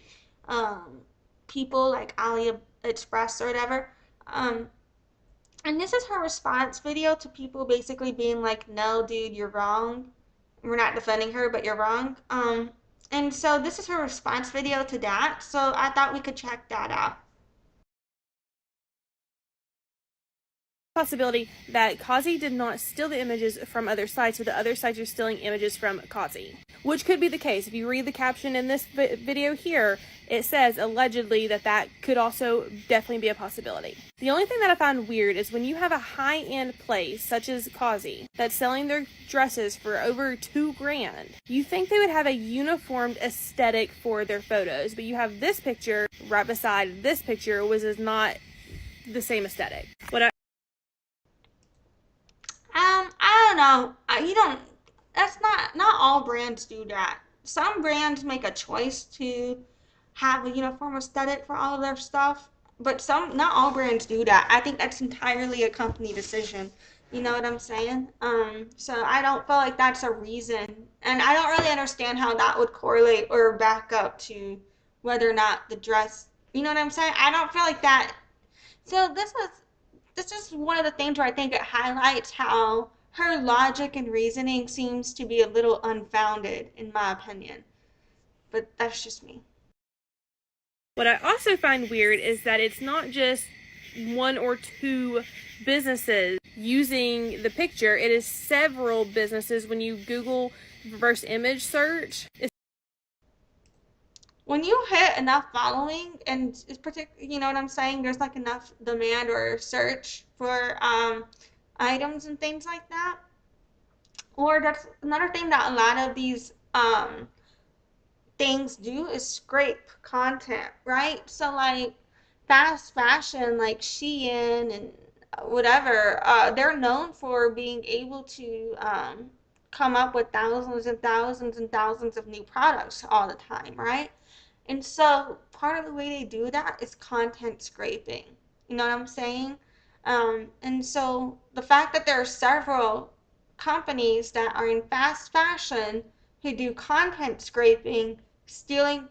um, people like AliExpress or whatever. Um, and this is her response video to people basically being like, no, dude, you're wrong. We're not defending her, but you're wrong. And so this is her response video to that. So I thought we could check that out.
Possibility that Casze did not steal the images from other sites, but the other sites are stealing images from Casze, which could be the case. If you read the caption in this video here, it says allegedly that could also definitely be a possibility. The only thing that I find weird is when you have a high-end place such as Casze that's selling their dresses for over $2,000, you think they would have a uniformed aesthetic for their photos, but you have this picture right beside this picture, which is not the same aesthetic.
I don't know. You don't. That's not all brands do that. Some brands make a choice to have a uniform aesthetic for all of their stuff, but not all brands do that. I think that's entirely a company decision. You know what I'm saying? So I don't feel like that's a reason, and I don't really understand how that would correlate or back up to whether or not the dress. You know what I'm saying? I don't feel like that. So this is one of the things where I think it highlights how her logic and reasoning seems to be a little unfounded, in my opinion. But that's just me.
What I also find weird is that it's not just one or two businesses using the picture. It is several businesses. When you Google reverse image search,
When you hit enough following and it's you know what I'm saying, there's like enough demand or search for items and things like that. Or that's another thing that a lot of these things do is scrape content, right? So like fast fashion, like Shein and whatever, they're known for being able to come up with thousands and thousands and thousands of new products all the time, right? And so part of the way they do that is content scraping. You know what I'm saying? And so the fact that there are several companies that are in fast fashion who do content scraping, stealing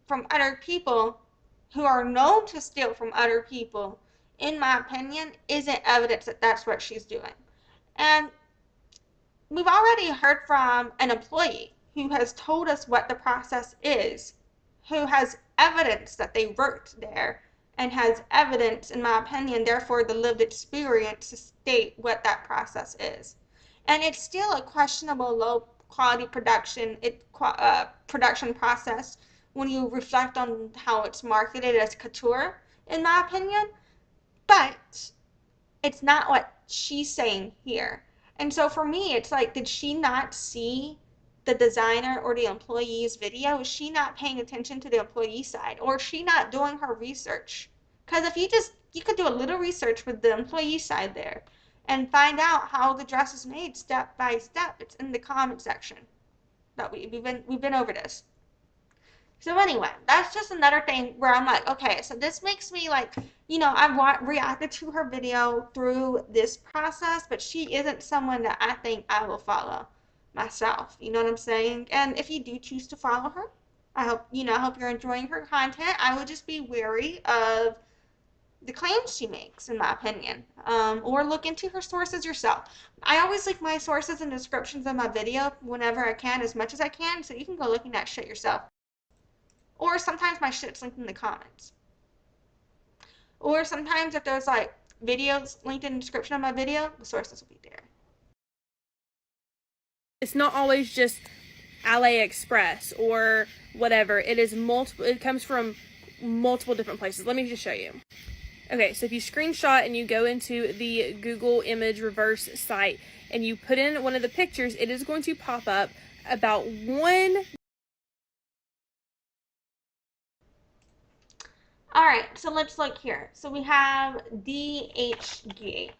from other people, who are known to steal from other people, in my opinion, isn't evidence that that's what she's doing. And we've already heard from an employee who has told us what the process is, who has evidence that they worked there, and has evidence, in my opinion, therefore the lived experience to state what that process is. And it's still a questionable low quality production process when you reflect on how it's marketed as couture, in my opinion. But it's not what she's saying here. And so for me, it's like, did she not see the designer or the employee's video? Is she not paying attention to the employee side? Or is she not doing her research? Because if you could do a little research with the employee side there and find out how the dress is made step by step. It's in the comment section that we've been over this. So anyway, that's just another thing where I'm like, okay, so this makes me like, you know, I've reacted to her video through this process, but she isn't someone that I think I will follow myself. You know what I'm saying? And if you do choose to follow her, I hope, you know, I hope you're enjoying her content. I would just be wary of the claims she makes, in my opinion. Or look into her sources yourself. I always link my sources in the descriptions of my video whenever I can, as much as I can, so you can go looking at that shit yourself. Or sometimes my shit's linked in the comments. Or sometimes if there's like videos linked in the description of my video, the sources will be there.
It's not always just AliExpress or whatever. It is multiple. It comes from multiple different places. Let me just show you. Okay, so if you screenshot and you go into the Google image reverse site and you put in one of the pictures, it is going to pop up about one.
All right, so let's look here. So we have DHgate.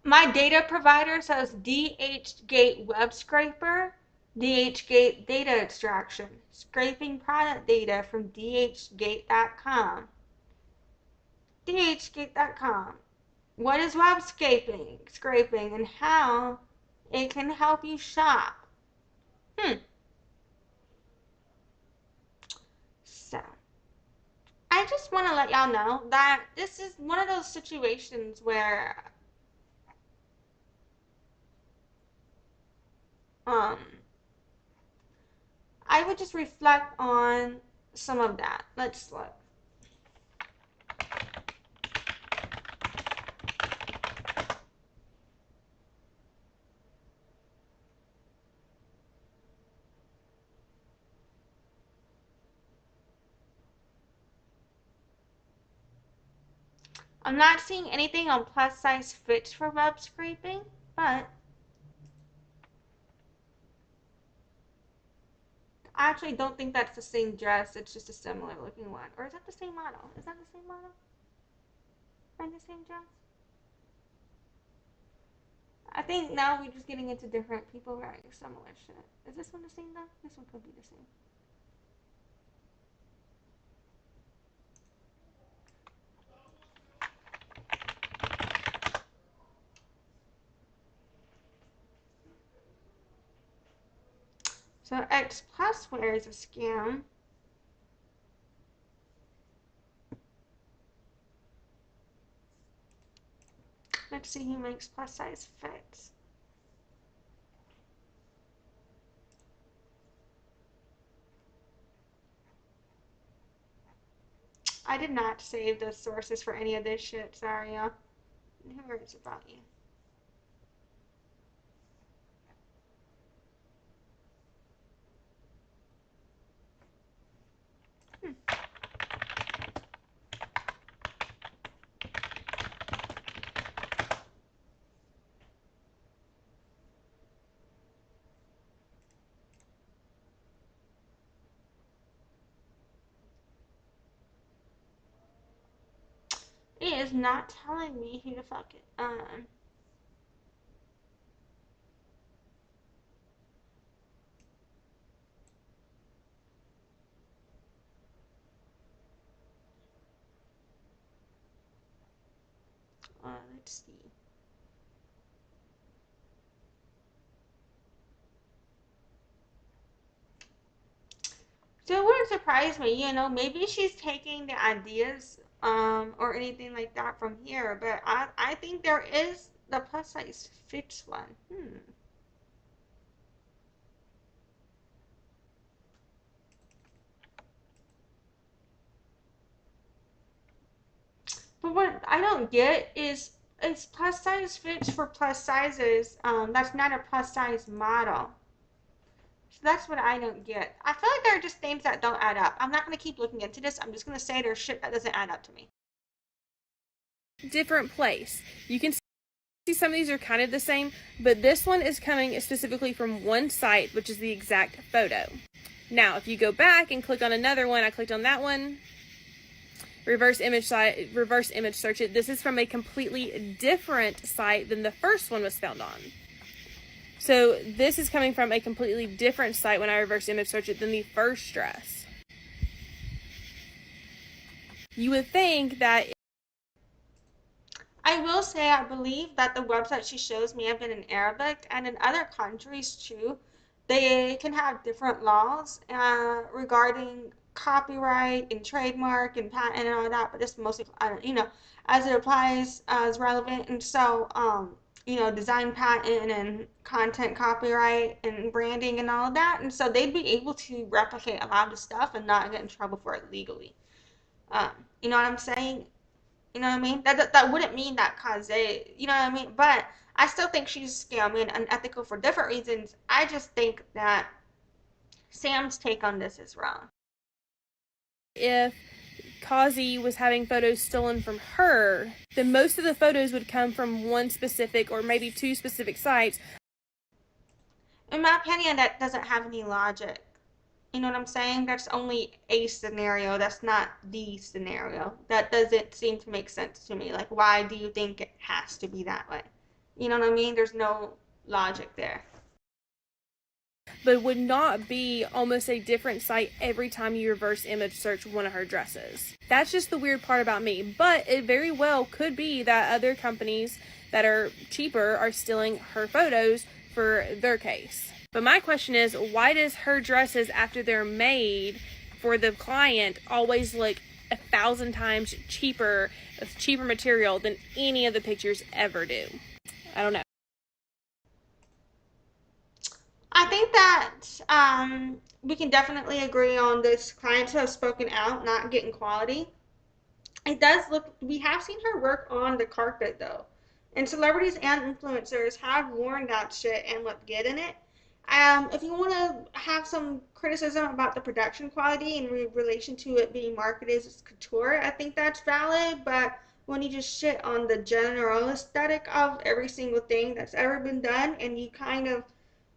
My data provider says DHgate web scraper, DHgate data extraction, scraping product data from DHgate.com. DHgate.com. What is web scraping and how it can help you shop? So, I just want to let y'all know that this is one of those situations where I would just reflect on some of that. Let's look. I'm not seeing anything on plus size fits for web scraping, but I actually don't think that's the same dress. It's just a similar looking one. Or is that the same model? Is that the same model? And the same dress? I think now we're just getting into different people wearing similar shit. Is this one the same though? This one could be the same. So X Plus wear is a scam. Let's see who makes plus size fits. I did not save the sources for any of this shit, sorry y'all. Who worries about you? It is not telling me who the fuck it. Let's see. So it wouldn't surprise me, you know, maybe she's taking the ideas or anything like that from here, but I think there is the plus size fits one. But what I don't get is plus size fits for plus sizes. That's not a plus size model. So that's what I don't get. I feel like there are just things that don't add up. I'm not going to keep looking into this. I'm just going to say there's shit that doesn't add up to me.
Different place. You can see some of these are kind of the same, but this one is coming specifically from one site, which is the exact photo. Now, if you go back and click on another one, I clicked on that one. Reverse image search it. This is from a completely different site than the first one was found on. So this is coming from a completely different site when I reverse image search it than the first dress. You would think that
I will say I believe that the website she shows may have been in Arabic, and in other countries too, they can have different laws regarding copyright and trademark and patent and all that. But this mostly, as it applies as relevant. And so, design patent and content copyright and branding and all of that. And so they'd be able to replicate a lot of the stuff and not get in trouble for it legally. Um, you know what I'm saying? You know what I mean? That wouldn't mean that Casze, you know what I mean? But I still think she's scamming and unethical for different reasons. I just think that Sam's take on this is wrong.
If Casze was having photos stolen from her, then most of the photos would come from one specific or maybe two specific sites.
In my opinion, that doesn't have any logic. You know what I'm saying? That's only a scenario. That's not the scenario. That doesn't seem to make sense to me. Like, why do you think it has to be that way? You know what I mean? There's no logic there.
But would not be almost a different site every time you reverse image search one of her dresses. That's just the weird part about me. But it very well could be that other companies that are cheaper are stealing her photos for their case. But my question is, why does her dresses, after they're made for the client, always look 1,000 times cheaper, with cheaper material than any of the pictures ever do? I don't know.
I think that we can definitely agree on this. Clients who have spoken out, not getting quality. It does look, we have seen her work on the carpet though. And celebrities and influencers have worn that shit and looked good in it. If you want to have some criticism about the production quality in relation to it being marketed as couture, I think that's valid. But when you just shit on the general aesthetic of every single thing that's ever been done, and you kind of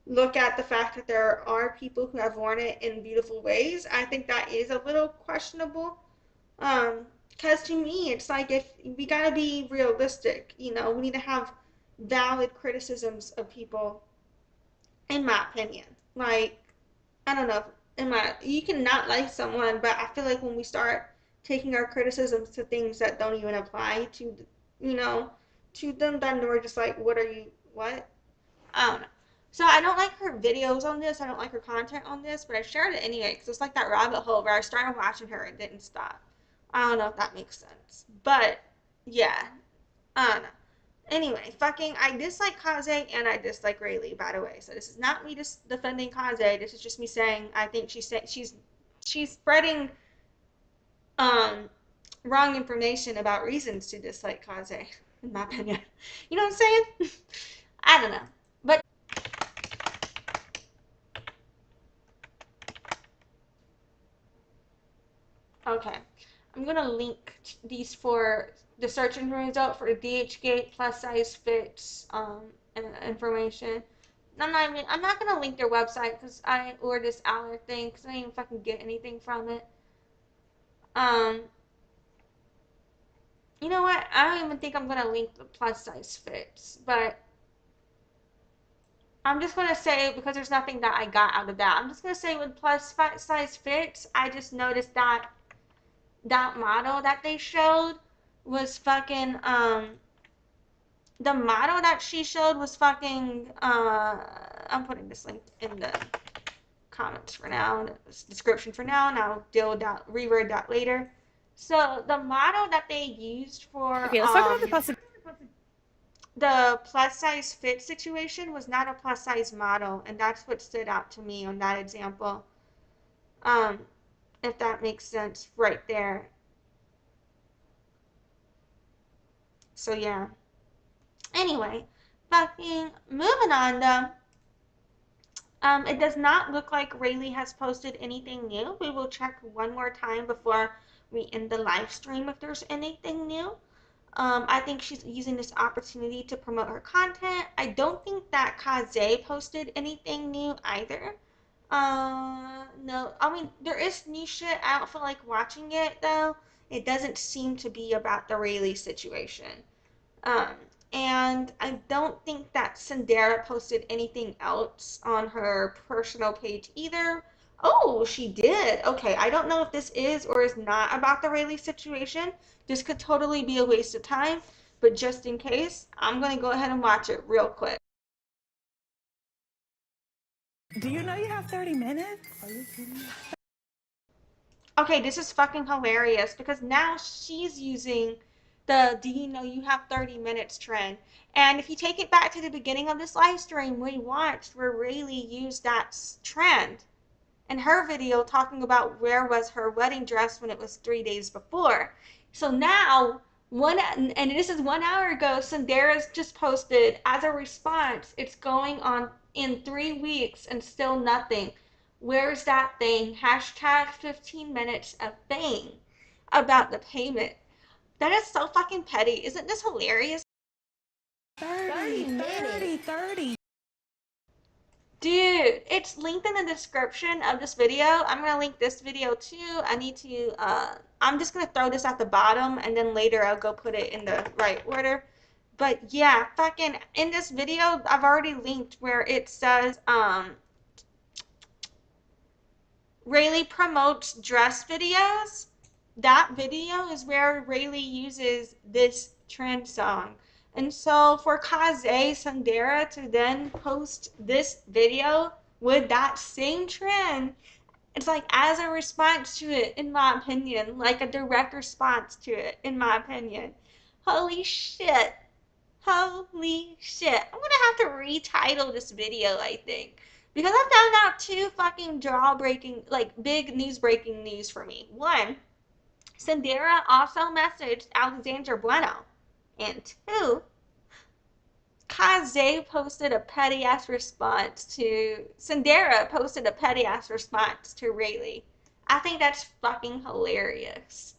look at the fact that there are people who have worn it in beautiful ways, I think that is a little questionable. Because to me, it's like, if we gotta be realistic, we need to have valid criticisms of people, in my opinion. Like, I don't know, you can not like someone, but I feel like when we start taking our criticisms to things that don't even apply to, you know, to them, then we're just like, what? I don't know. So I don't like her videos on this. I don't like her content on this, but I shared it anyway because it's like that rabbit hole where I started watching her and didn't stop. I don't know if that makes sense. But yeah, I don't know. Anyway, I dislike Casze and I dislike Raylee, by the way. So this is not me just defending Casze. This is just me saying I think she's spreading um wrong information about reasons to dislike Casze, in my opinion. You know what I'm saying? I don't know. But okay, I'm gonna link these for the search engine result for the DHgate plus size fits and information. I'm not gonna link their website because or this Aller thing because I didn't even fucking get anything from it. Um, you know what? I don't even think I'm gonna link the plus size fits, but I'm just gonna say, because there's nothing that I got out of that, I'm just gonna say with plus size fits, I just noticed that that model that they showed was fucking the model that she showed was fucking I'm putting this link in the comments for now, in the description for now, and I'll reword that later. So the model that they used for
Okay, let's talk about the possibility.
the plus size fit situation was not a plus size model, and that's what stood out to me on that example. Um, if that makes sense right there. So yeah. Anyway, fucking moving on though. It does not look like Raylee has posted anything new. We will check one more time before we end the live stream if there's anything new. I think she's using this opportunity to promote her content. I don't think that Casze posted anything new either. No, I mean, there is new shit. I don't feel like watching it though. It doesn't seem to be about the Raylee situation. Um, and I don't think that Cynderra posted anything else on her personal page either. Oh, she did. Okay, I don't know if this is or is not about the Rayleigh situation. This could totally be a waste of time. but just in case, I'm gonna go ahead and watch it real quick.
Do you know you have 30 minutes?
Okay, this is fucking hilarious because now she's using the "do you know you have 30 minutes" trend. And if you take it back to the beginning of this live stream we watched where Raylee used that trend in her video talking about where was her wedding dress when it was 3 days before. So now, and this is 1 hour ago, Cynderra's just posted as a response, it's going on in 3 weeks and still nothing. Where's that thing? Hashtag 15 minutes of fame about the payment. That is so fucking petty. Isn't this hilarious?
30.
Dude, it's linked in the description of this video. I'm gonna link this video too. I'm just gonna throw this at the bottom and then later I'll go put it in the right order. But yeah, fucking in this video, I've already linked where it says, Raylee promotes dress videos. That video is where Raylee uses this trend song. And so for Casze Cynderra to then post this video with that same trend, it's like as a response to it, in my opinion, like a direct response to it, in my opinion. Holy shit. Holy shit. I'm gonna have to retitle this video, I think. Because I found out two fucking jaw-breaking, like big news-breaking news for me. One, Cynderra also messaged Alexandra Bueno. And two, Cynderra posted a petty ass response to Raylee. I think that's fucking hilarious.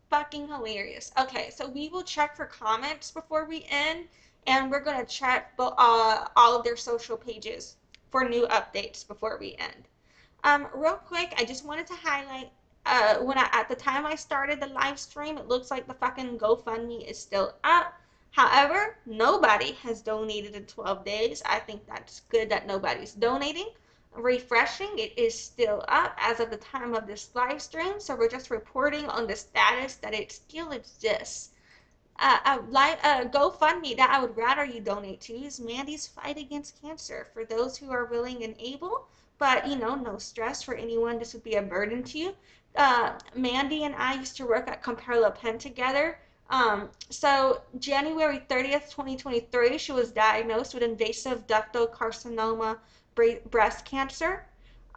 Fucking hilarious. Okay, so we will check for comments before we end, and we're gonna check all of their social pages for new updates before we end. Real quick, I just wanted to highlight at the time I started the live stream, it looks like the fucking GoFundMe is still up. However, nobody has donated in 12 days. I think that's good that nobody's donating. Refreshing, it is still up as of the time of this live stream, so we're just reporting on the status that it still exists. A GoFundMe that I would rather you donate to is Mandy's Fight Against Cancer for those who are willing and able, but no stress for anyone this would be a burden to you. Mandy and I used to work at Compare Le Pen together. So January 30th, 2023, she was diagnosed with invasive ductal carcinoma breast cancer.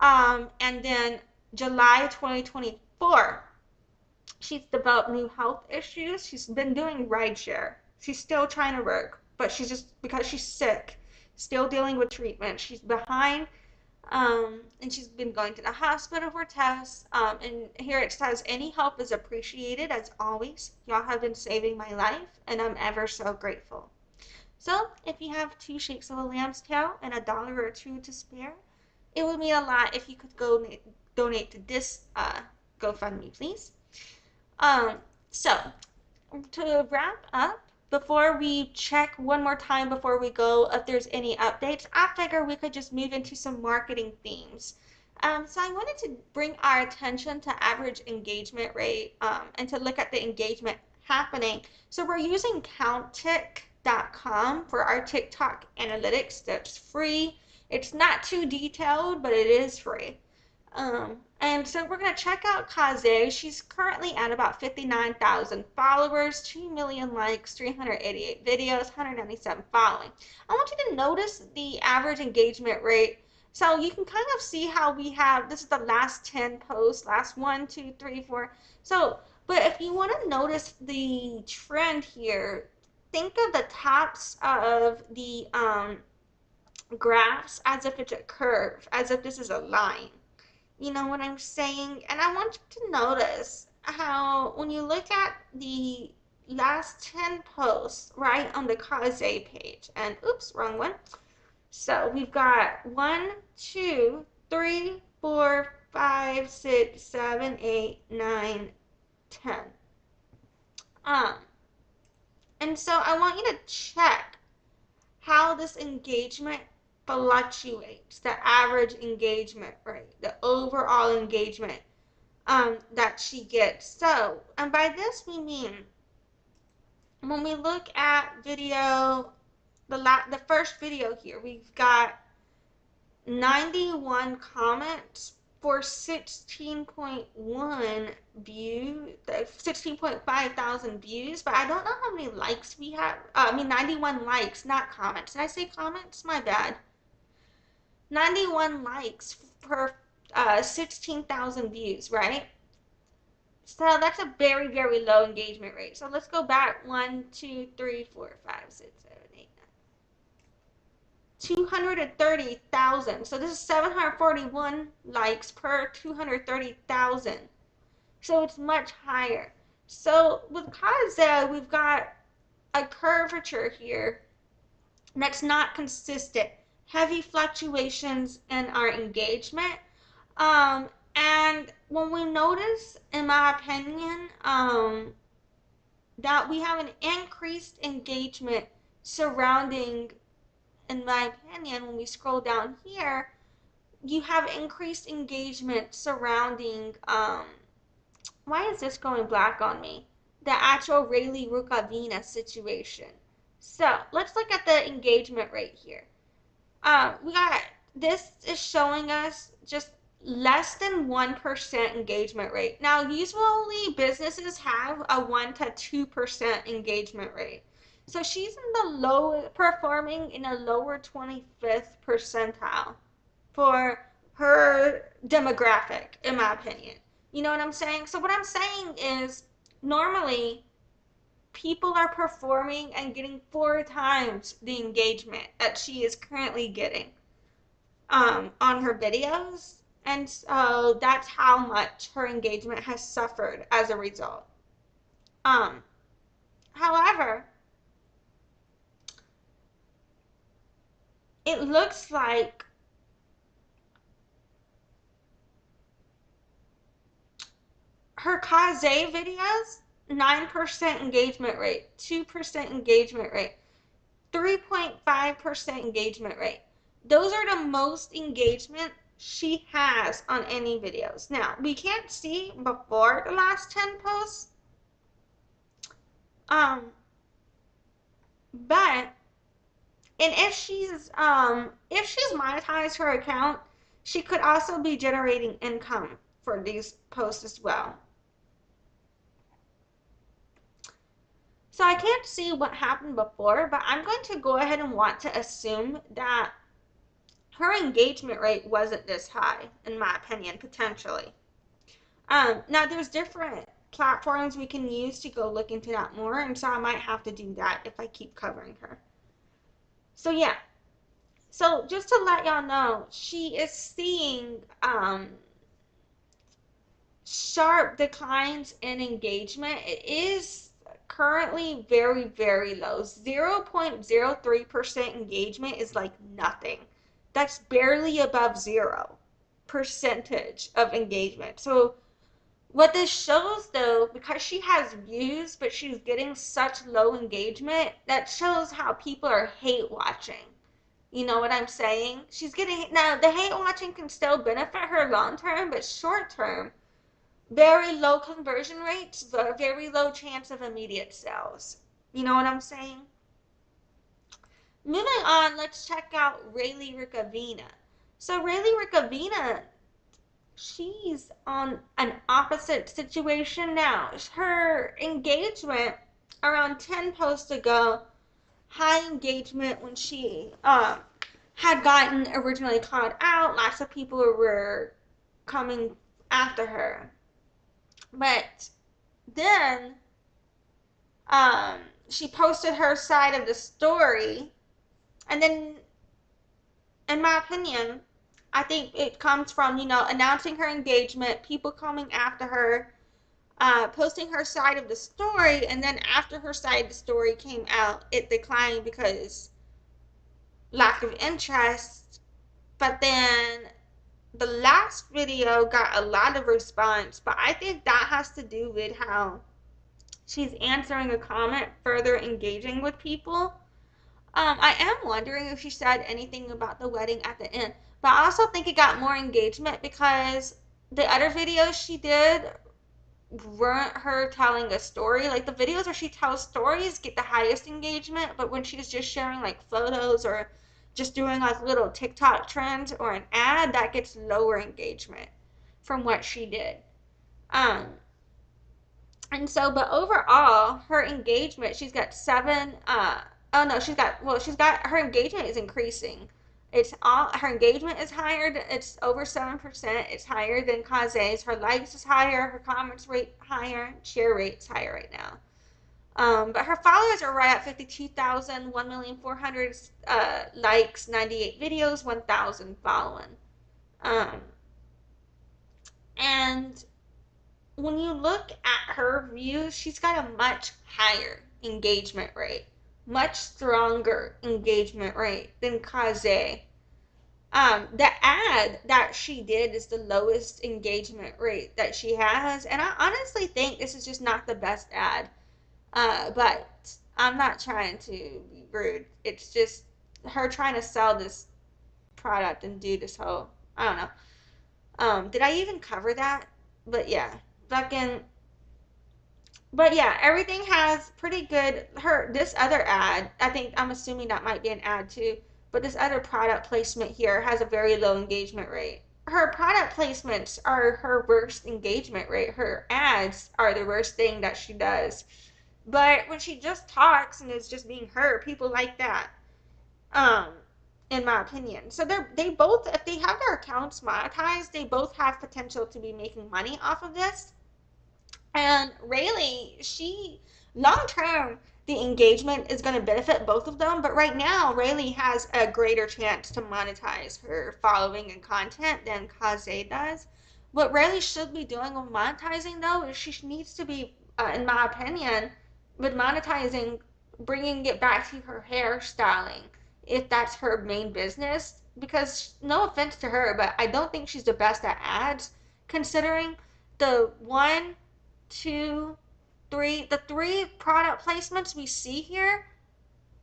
And then July 2024, she's developed new health issues. She's been doing rideshare. She's still trying to work, but she's just, because she's sick, still dealing with treatment. She's behind, and she's been going to the hospital for tests. And here it says, any help is appreciated as always. Y'all have been saving my life, and I'm ever so grateful. So if you have 2 shakes of a lamb's tail and $1 or $2 to spare, it would mean a lot if you could go donate to this GoFundMe, please. So to wrap up, before we check one more time before we go if there's any updates, I figure we could just move into some marketing themes. So I wanted to bring our attention to average engagement rate and to look at the engagement happening. So we're using CountTick.com for our TikTok analytics. That's free. It's not too detailed, but it is free. And so we're going to check out Casze. She's currently at about 59,000 followers, 2 million likes, 388 videos, 197 following. I want you to notice the average engagement rate. So you can kind of see how we have, this is the last 10 posts, last 1, 2, 3, 4. So, but if you want to notice the trend here, think of the tops of the graphs as if it's a curve, as if this is a line. You know what I'm saying? And I want you to notice how when you look at the last 10 posts right on the Casze page, and oops, wrong one. So we've got 1, 2, 3, 4, 5, 6, 7, 8, 9, 10. And so I want you to check how this engagement fluctuates, the average engagement rate, the overall engagement that she gets. So, and by this we mean when we look at video, the first video here, we've got 91 comments for 16.1 views, 16.5 thousand views, but I don't know how many likes we have. 91 likes, not comments. Did I say comments? My bad. 91 likes per 16,000 views, right? So that's a very, very low engagement rate. So let's go back 1, 2, 3, 4, 5, 6, 7, 8, 230,000. So this is 741 likes per 230,000. So it's much higher. So with Casze, we've got a curvature here that's not consistent. Heavy fluctuations in our engagement. And when we notice, in my opinion, that we have an increased engagement surrounding, in my opinion, when we scroll down here, you have increased engagement surrounding, why is this going black on me? The actual Raylee Rukavina situation. So let's look at the engagement rate here. This is showing us just less than 1% engagement rate. Now, usually businesses have a 1 to 2% engagement rate. So she's performing in a lower 25th percentile for her demographic, in my opinion. You know what I'm saying? So what I'm saying is, normally people are performing and getting 4 times the engagement that she is currently getting on her videos. And so that's how much her engagement has suffered as a result. However, it looks like her Casze videos, 9% engagement rate, 2% engagement rate, 3.5% engagement rate. Those are the most engagement she has on any videos. Now, we can't see before the last 10 posts. But, and if she's monetized her account, she could also be generating income for these posts as well. So I can't see what happened before, but I'm going to go ahead and want to assume that her engagement rate wasn't this high, in my opinion, potentially. Now, there's different platforms we can use to go look into that more, and so I might have to do that if I keep covering her. So yeah, so just to let y'all know, she is seeing sharp declines in engagement. It is currently very, very low. 0.03% engagement is like nothing. That's barely above 0% of engagement. So what this shows, though, because she has views, but she's getting such low engagement, that shows how people are hate watching. You know what I'm saying? Now the hate watching can still benefit her long term, but short term, very low conversion rates, very low chance of immediate sales. You know what I'm saying? Moving on, let's check out Raylee Rukavina. So Raylee Rukavina, she's on an opposite situation now. Her engagement around 10 posts ago, high engagement when she had gotten originally called out. Lots of people were coming after her. But then she posted her side of the story, and then, in my opinion, I think it comes from, announcing her engagement, people coming after her, posting her side of the story, and then after her side of the story came out, it declined because lack of interest. But then the last video got a lot of response, but I think that has to do with how she's answering a comment, further engaging with people. I am wondering if she said anything about the wedding at the end, but I also think it got more engagement because the other videos she did weren't her telling a story. Like the videos where she tells stories get the highest engagement, but when she's just sharing like photos or just doing like little TikTok trends or an ad, that gets lower engagement from what she did. Um, and so, but overall, her engagement, she's got seven, oh no, she's got, her engagement is increasing. It's all, her engagement is higher, it's over 7%. It's higher than Case's. Her likes is higher, her comments rate higher, share rate's higher right now. But her followers are right at 52,000, 1,400,000 likes, 98 videos, 1,000 following. Um, and when you look at her views, she's got a much higher engagement rate, much stronger engagement rate than Casze. The ad that she did is the lowest engagement rate that she has, and I honestly think this is just not the best ad. But I'm not trying to be rude. It's just her trying to sell this product and do this whole, I don't know. Did I even cover that? But yeah, fucking. But yeah, everything has pretty good. This other ad, I think I'm assuming that might be an ad too. But this other product placement here has a very low engagement rate. Her product placements are her worst engagement rate. Her ads are the worst thing that she does. But when she just talks and is just being her, people like that. Um, in my opinion. So they both, if they have their accounts monetized, they both have potential to be making money off of this. And Raylee, she long term the engagement is going to benefit both of them, but right now Raylee has a greater chance to monetize her following and content than Casze does. What Raylee should be doing with monetizing though is she needs to be, in my opinion, with monetizing, bringing it back to her hairstyling if that's her main business. Because no offense to her, but I don't think she's the best at ads, considering the one, two, three, the three product placements we see here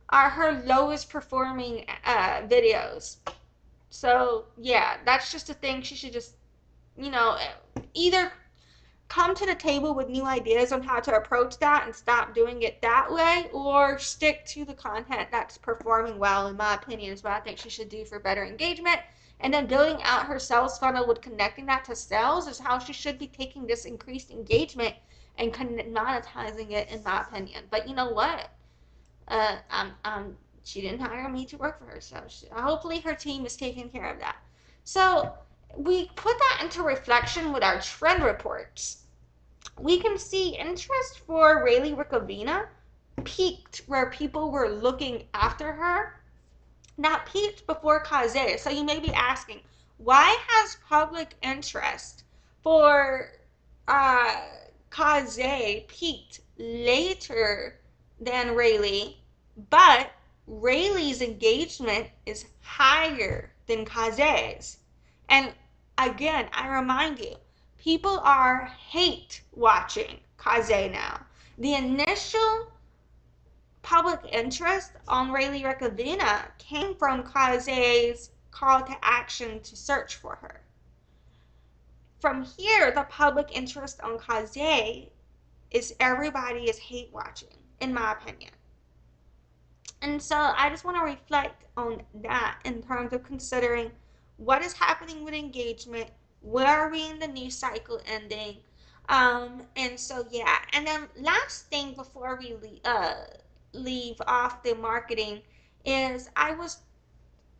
are her lowest performing videos. So yeah, that's just a thing. She should just, you know, either come to the table with new ideas on how to approach that and stop doing it that way, or stick to the content that's performing well, in my opinion, is what I think she should do for better engagement. And then building out her sales funnel with connecting that to sales is how she should be taking this increased engagement and monetizing it, in my opinion. But you know what? She didn't hire me to work for her, so hopefully her team is taking care of that. So we put that into reflection with our trend reports. We can see interest for Raylee Rukavina peaked where people were looking after her. That peaked before Casze. So you may be asking, why has public interest for Casze peaked later than Raylee, but Raylee's engagement is higher than Case's? And again, I remind you, people are hate watching Casze now. The initial public interest on Raylee Rukavina came from Case's call to action to search for her. From here, the public interest on Casze is everybody is hate watching, in my opinion. And so I just want to reflect on that in terms of considering what is happening with engagement, where are we in the news cycle ending, and so yeah. And then last thing before we leave off the marketing is I was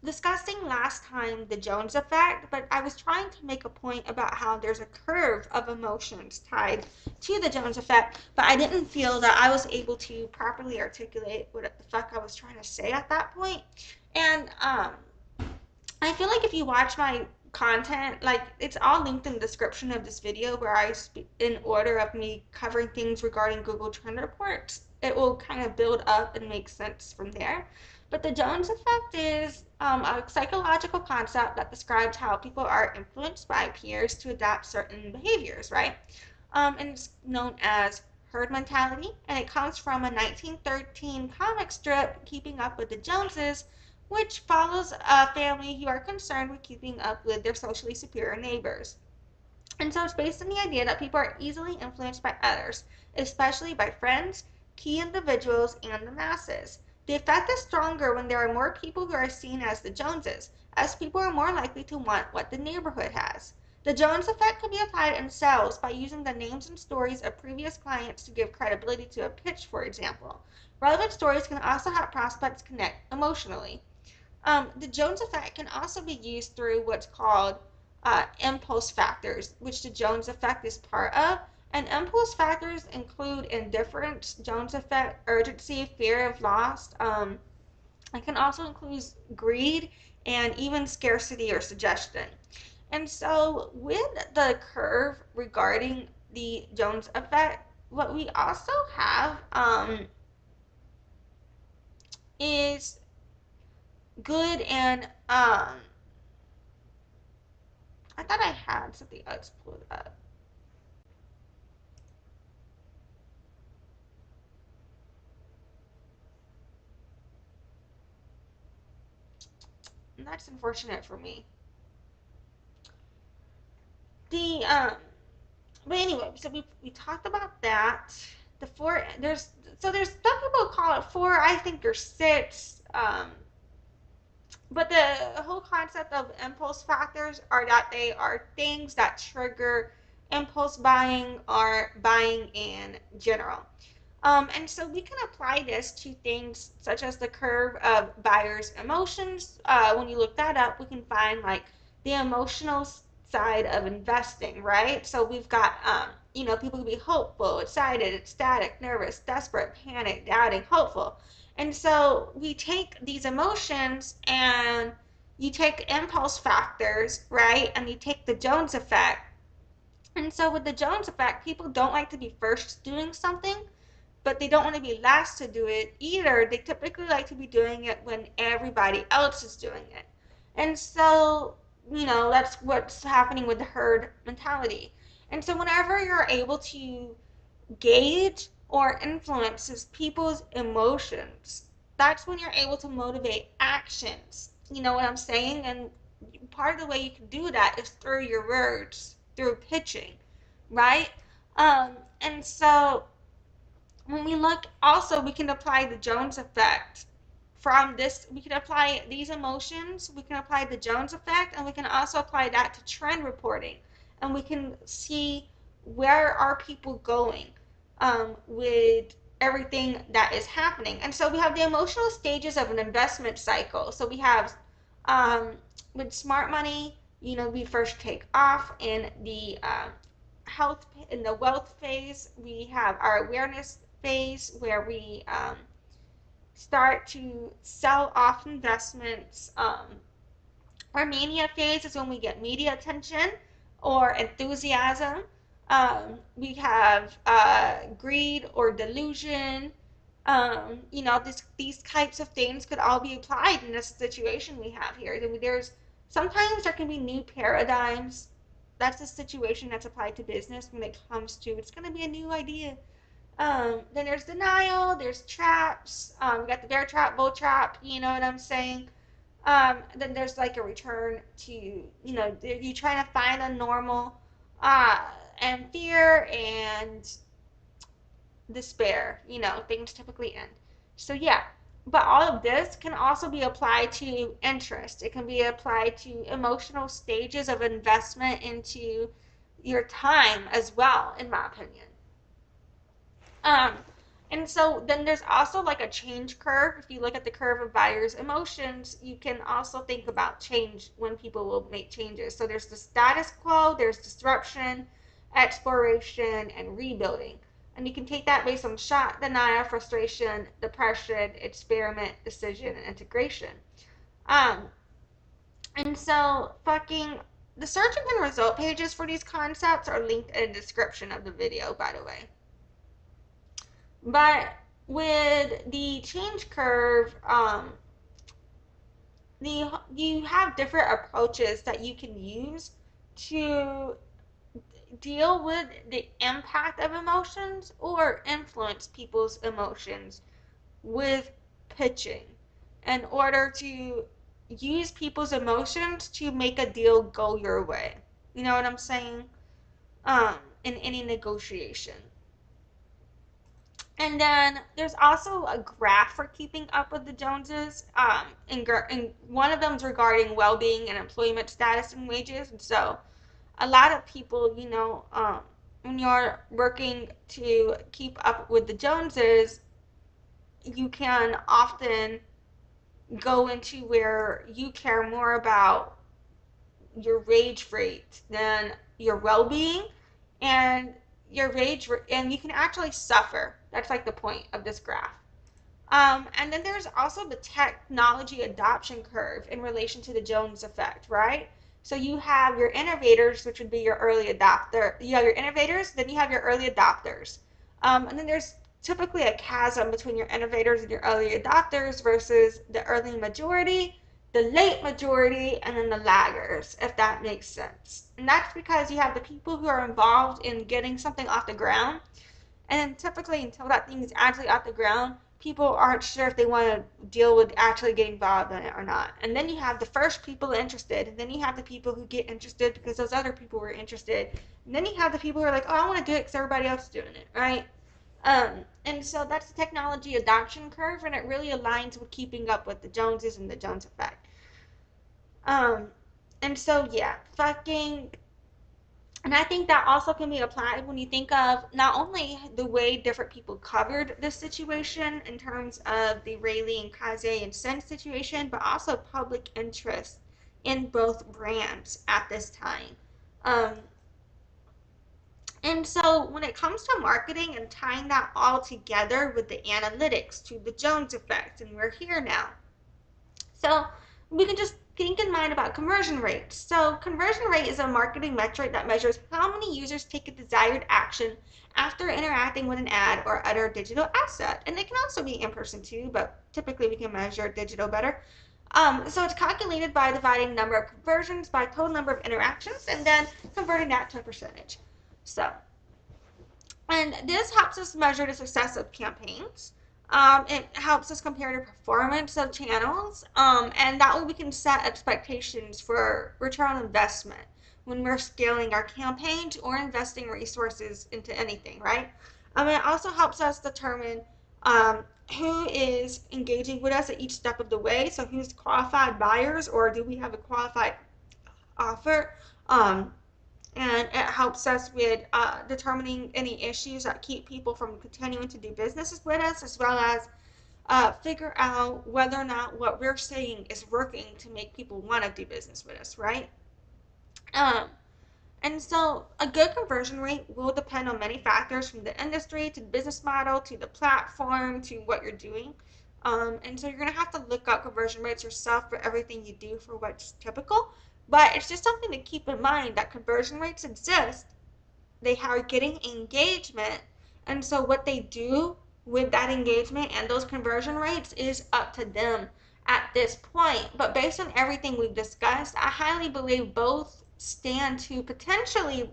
discussing last time the Jones effect, but I was trying to make a point about how there's a curve of emotions tied to the Jones effect, but I didn't feel that I was able to properly articulate what the fuck I was trying to say at that point. And I feel like if you watch my content, like it's all linked in the description of this video where I speak in order of me covering things regarding Google Trend Reports. It will kind of build up and make sense from there. But the Jones effect is a psychological concept that describes how people are influenced by peers to adopt certain behaviors, right? And it's known as herd mentality, and it comes from a 1913 comic strip, Keeping Up with the Joneses, which follows a family who are concerned with keeping up with their socially superior neighbors. And so it's based on the idea that people are easily influenced by others, especially by friends, key individuals, and the masses. The effect is stronger when there are more people who are seen as the Joneses, as people are more likely to want what the neighborhood has. The Jones effect can be applied in sales by using the names and stories of previous clients to give credibility to a pitch, for example. Relevant stories can also help prospects connect emotionally. The Jones effect can also be used through what's called impulse factors, which the Jones effect is part of. And impulse factors include indifference, Jones effect, urgency, fear of loss. It can also include greed and even scarcity or suggestion. And so, with the curve regarding the Jones effect, what we also have is good and I thought I had something else pulled up. And that's unfortunate for me. The but anyway, so we talked about that. The four there's some people call it four. I think there's six. But the whole concept of impulse factors are that they are things that trigger impulse buying or buying in general. And so we can apply this to things such as the curve of buyers' emotions. When you look that up, we can find like the emotional side of investing, right? So we've got, people can be hopeful, excited, ecstatic, nervous, desperate, panic, doubting, hopeful. And so we take these emotions and you take impulse factors, right? And you take the Jones effect. And so with the Jones effect, people don't like to be first doing something, but they don't want to be last to do it either. They typically like to be doing it when everybody else is doing it. And so, that's what's happening with the herd mentality. And so, whenever you're able to gauge or influences people's emotions, that's when you're able to motivate actions. You know what I'm saying? And part of the way you can do that is through your words, through pitching, right? And so when we look also, we can apply the Jones effect from this. We can apply these emotions, we can apply the Jones effect, and we can also apply that to trend reporting, and we can see where are people going with everything that is happening. And so we have the emotional stages of an investment cycle. So we have with smart money, we first take off in the health, in the wealth phase. We have our awareness phase where we start to sell off investments. Our mania phase is when we get media attention or enthusiasm. We have greed or delusion. These types of things could all be applied in this situation we have here. I mean, sometimes there can be new paradigms. That's a situation that's applied to business when it comes to it's going to be a new idea. Then there's denial, there's traps, we got the bear trap, bull trap, you know what I'm saying? Then there's like a return to, you trying to find a normal, and fear and despair, things typically end. So yeah, but all of this can also be applied to interest. It can be applied to emotional stages of investment into your time as well, in my opinion. Um, and so then there's also like a change curve. If you look at the curve of buyers' emotions, you can also think about change when people will make changes. So there's the status quo, there's disruption, exploration, and rebuilding. And you can take that based on shock, denial, frustration, depression, experiment, decision, and integration. Um, and so the search engine result pages for these concepts are linked in the description of the video, by the way. But with the change curve, you have different approaches that you can use to deal with the impact of emotions or influence people's emotions with pitching in order to use people's emotions to make a deal go your way. You know what I'm saying? in any negotiation. And then there's also a graph for keeping up with the Joneses. And one of them is regarding well-being and employment status and wages. And so a lot of people, when you're working to keep up with the Joneses, you can often go into where you care more about your wage rate than your well-being, and and you can actually suffer. That's like the point of this graph. And then there's also the technology adoption curve in relation to the Jones effect, right? So you have your innovators, which would be your early adopter. You have your innovators, then you have your early adopters. And then there's typically a chasm between your innovators and your early adopters versus the early majority, the late majority, and then the laggers, if that makes sense. And that's because you have the people who are involved in getting something off the ground, and typically until that thing is actually off the ground, people aren't sure if they want to deal with actually getting involved in it or not. And then you have the first people interested, and then you have the people who get interested because those other people were interested. And then you have the people who are like, oh, I want to do it because everybody else is doing it, right? And so that's the technology adoption curve, and it really aligns with keeping up with the Joneses and the Jones effect. And so yeah, and I think that also can be applied when you think of not only the way different people covered this situation in terms of the Raylee and Casze and Cyn situation, but also public interest in both brands at this time. And so when it comes to marketing and tying that all together with the analytics to the Jones effect, and we're here now. So we can just think in mind about conversion rate. So conversion rate is a marketing metric that measures how many users take a desired action after interacting with an ad or other digital asset. And it can also be in person too, but typically we can measure digital better. So it's calculated by dividing number of conversions by total number of interactions and then converting that to a percentage. So, and this helps us measure the success of campaigns. It helps us compare the performance of channels, and that way we can set expectations for return on investment when we're scaling our campaigns or investing resources into anything, right? It also helps us determine who is engaging with us at each step of the way. So who's qualified buyers, or do we have a qualified offer? And it helps us with determining any issues that keep people from continuing to do businesses with us, as well as figure out whether or not what we're saying is working to make people want to do business with us, right? And so a good conversion rate will depend on many factors, from the industry to the business model to the platform to what you're doing. And so you're going to have to look up conversion rates yourself for everything you do for what's typical. But it's just something to keep in mind that conversion rates exist. They are getting engagement. And so what they do with that engagement and those conversion rates is up to them at this point. But based on everything we've discussed, I highly believe both stand to potentially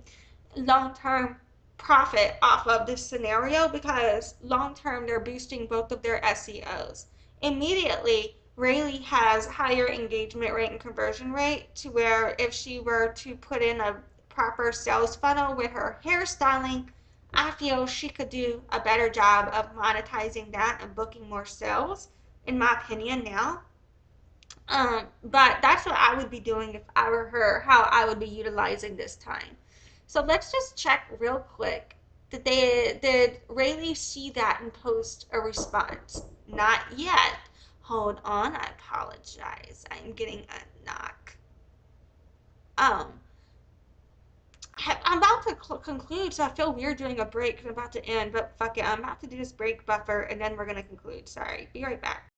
long-term profit off of this scenario, because long-term they're boosting both of their SEOs. Immediately, Raylee has higher engagement rate and conversion rate, to where if she were to put in a proper sales funnel with her hairstyling, I feel she could do a better job of monetizing that and booking more sales, in my opinion now. But that's what I would be doing if I were her, how I would be utilizing this time. So let's just check real quick. Did Raylee see that and post a response? Not yet. Hold on, I apologize. I'm getting a knock. I'm about to conclude, so I feel weird doing a break because I'm about to end, but fuck it. I'm about to do this break buffer and then we're going to conclude. Sorry. Be right back.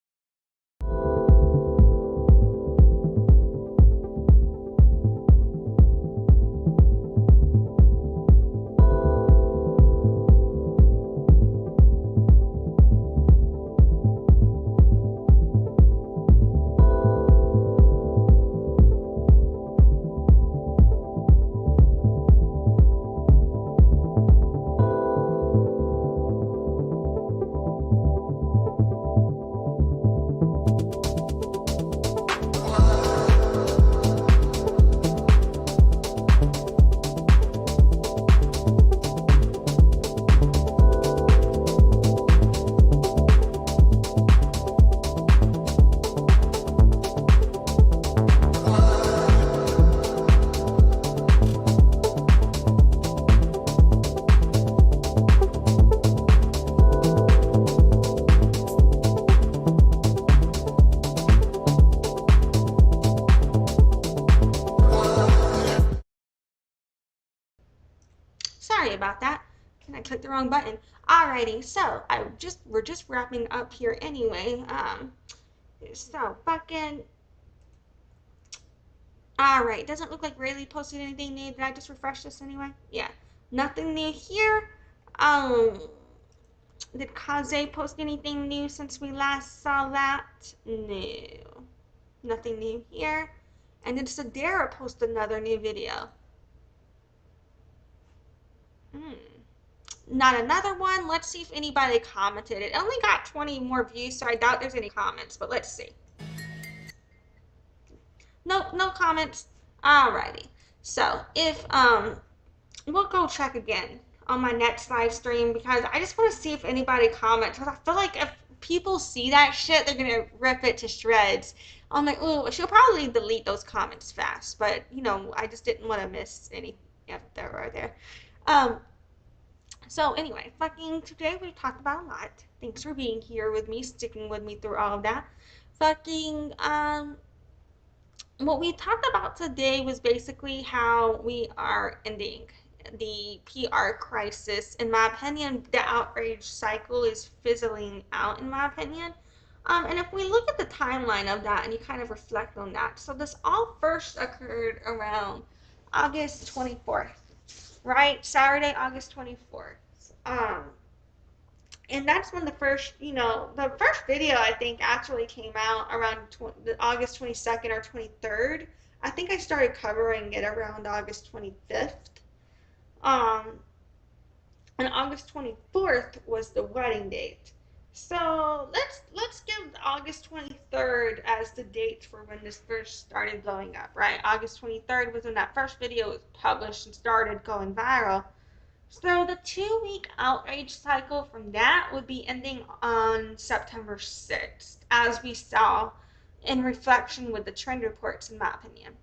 about that. I clicked the wrong button. Alrighty, so we're just wrapping up here anyway. So fucking. Alright, doesn't look like Raylee posted anything new. Did I just refresh this anyway? Yeah. Nothing new here. Did Casze post anything new since we last saw that? No. Nothing new here. And did Cynderra post another new video? Not another one. Let's see if anybody commented. It only got 20 more views, so I doubt there's any comments, but let's see. Nope, no comments. Alrighty. So if we'll go check again on my next live stream because I just want to see if anybody comments. Because I feel like if people see that shit, they're gonna rip it to shreds. I'm like, oh, she'll probably delete those comments fast, but you know, I just didn't want to miss any. Yep, they're right there. So anyway, fucking today we talked about a lot. Thanks for being here with me, sticking with me through all of that. Fucking what we talked about today was basically how we are ending the PR crisis. In my opinion, the outrage cycle is fizzling out, in my opinion. And if we look at the timeline of that and you kind of reflect on that, so this all first occurred around August 24th, right? Saturday, August 24th. And that's when the first video I think actually came out around August 22nd or 23rd. I think I started covering it around August 25th. And August 24th was the wedding date. So let's give August 23rd as the date for when this first started blowing up, right? August 23rd was when that first video was published and started going viral. So the 2-week outrage cycle from that would be ending on September 6th, as we saw in reflection with the trend reports, in my opinion.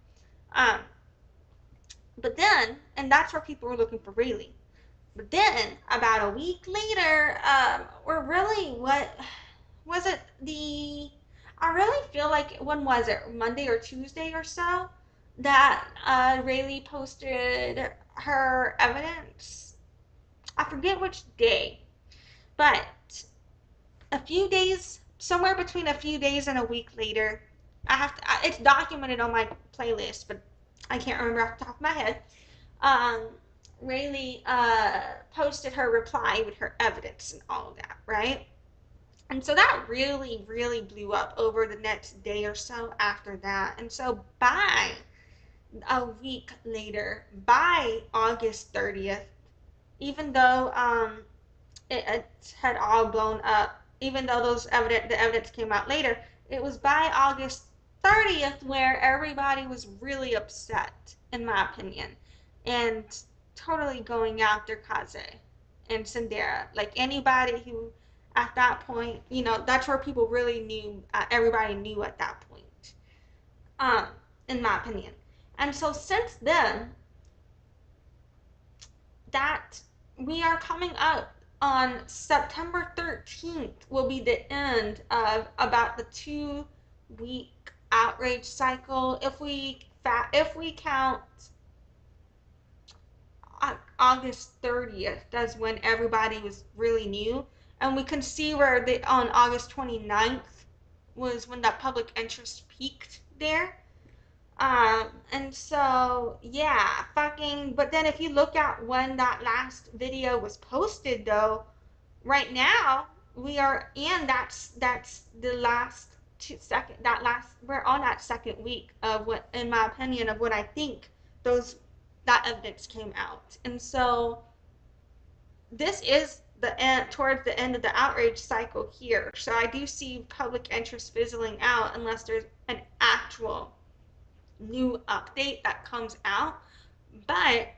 But then, and that's where people were looking for Raylee. But then, about a week later, or really, what was it? I really feel like, when was it? Monday or Tuesday or so, that Raylee posted her evidence. I forget which day, but a few days, somewhere between a few days and a week later, it's documented on my playlist, but I can't remember off the top of my head. Raylee posted her reply with her evidence and all of that, right? And so that really, really blew up over the next day or so after that. And so by a week later, by August 30th, even though it had all blown up, even though the evidence came out later, it was by August 30th where everybody was really upset, in my opinion, and totally going after Casze and Cynderra. Like anybody who, at that point, that's where people really knew. Everybody knew at that point, in my opinion. And so since then, that we are coming up on September 13th will be the end of about the 2-week outrage cycle. If we count August 30th, that's when everybody was really new, and we can see where on August 29th was when that public interest peaked there. And so, yeah, but then if you look at when that last video was posted, though, right now, we're on that second week of what, in my opinion, of when I think that evidence came out. And so, this is towards the end of the outrage cycle here. So I do see public interest fizzling out unless there's an actual new update that comes out. But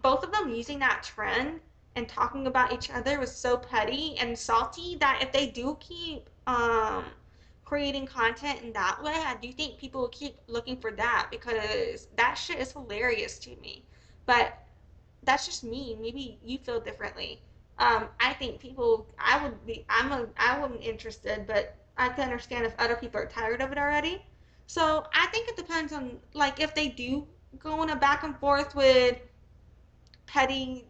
both of them using that trend and talking about each other was so petty and salty that if they do keep creating content in that way, I do think people will keep looking for that, because that shit is hilarious to me. But that's just me. Maybe you feel differently. I think I wasn't interested, but I can understand if other people are tired of it already. So I think it depends on, like, if they do go in a back and forth with petty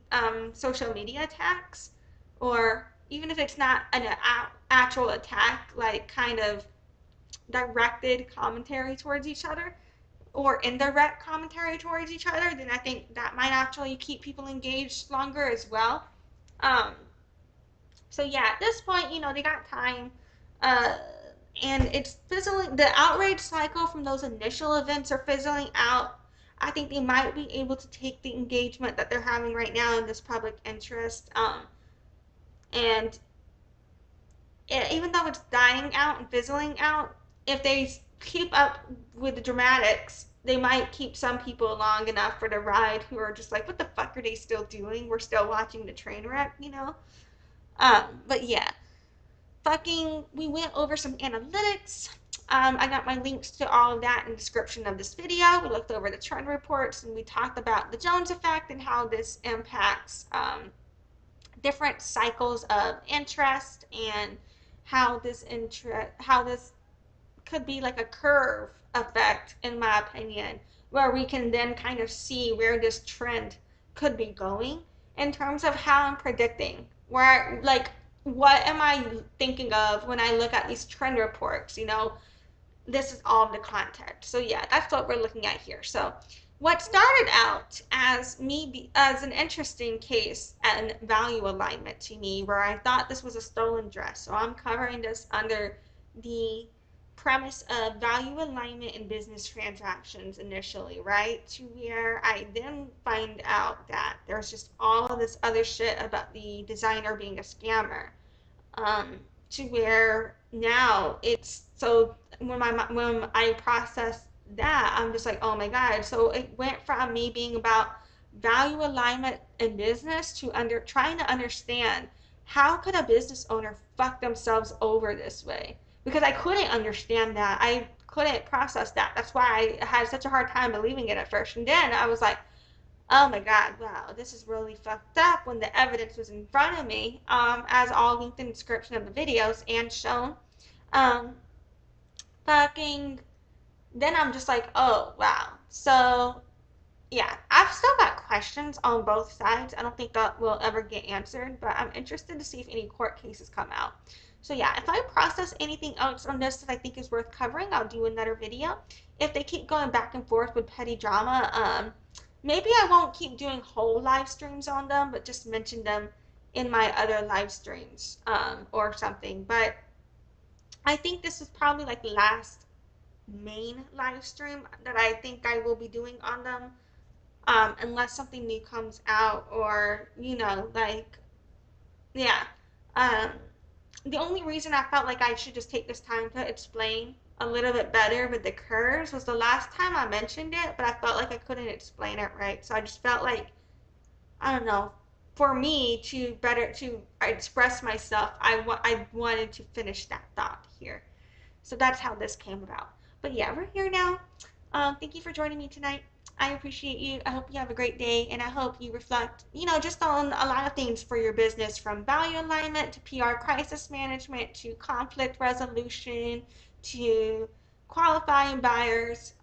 social media attacks, or even if it's not an actual attack, like kind of directed commentary towards each other or indirect commentary towards each other, then I think that might actually keep people engaged longer as well. Um, so yeah, at this point, they got time. Uh, and it's fizzling. The outrage cycle from those initial events are fizzling out. I think they might be able to take the engagement that they're having right now in this public interest, and even though it's dying out and fizzling out, if they keep up with the dramatics, they might keep some people long enough for the ride who are just like, what the fuck are they still doing? We're still watching the train wreck. But yeah, we went over some analytics. I got my links to all of that in the description of this video. We looked over the trend reports and we talked about the Jones effect and how this impacts different cycles of interest, and how this could be like a curve effect, in my opinion, where we can then kind of see where this trend could be going in terms of how I'm predicting, where, like, what am I thinking of when I look at these trend reports. This is all the content. So yeah, that's what we're looking at here. So what started out as an interesting case and value alignment to me, where I thought this was a stolen dress. So I'm covering this under the premise of value alignment in business transactions initially, right? To where I then find out that there's just all of this other shit about the designer being a scammer. To where now it's so when I process that, I'm just like, oh my god. So it went from me being about value alignment in business to trying to understand how could a business owner fuck themselves over this way, because I couldn't understand that. I couldn't process that. That's why I had such a hard time believing it at first. And then I was like, oh my god, wow, this is really fucked up, when the evidence was in front of me, as all linked in the description of the videos and shown. Um, fucking, then I'm just like, oh wow. So yeah, I've still got questions on both sides. I don't think that will ever get answered, but I'm interested to see if any court cases come out. So yeah, if I process anything else on this that I think is worth covering, I'll do another video. If they keep going back and forth with petty drama, maybe I won't keep doing whole live streams on them, but just mention them in my other live streams, or something. But I think this is probably like the last main live stream that I think I will be doing on them, unless something new comes out, or like, yeah. Um, the only reason I felt like I should just take this time to explain a little bit better with the curves was the last time I mentioned it, but I felt like I couldn't explain it right. So I just felt like, I don't know, for me to express myself, I wanted to finish that thought here. So that's how this came about. But yeah, we're here now. Thank you for joining me tonight. I appreciate you. I hope you have a great day, and I hope you reflect, just on a lot of things for your business, from value alignment to PR crisis management to conflict resolution to qualifying buyers,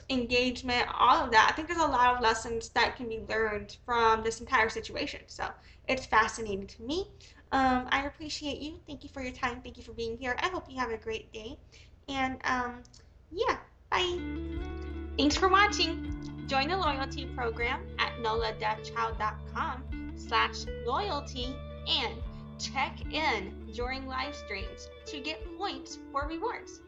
engagement, all of that. I think there's a lot of lessons that can be learned from this entire situation. So it's fascinating to me. I appreciate you. Thank you for your time. Thank you for being here. I hope you have a great day. And yeah, bye. Thanks for watching. Join the loyalty program at noladevchild.com/loyalty and check in during live streams to get points for rewards.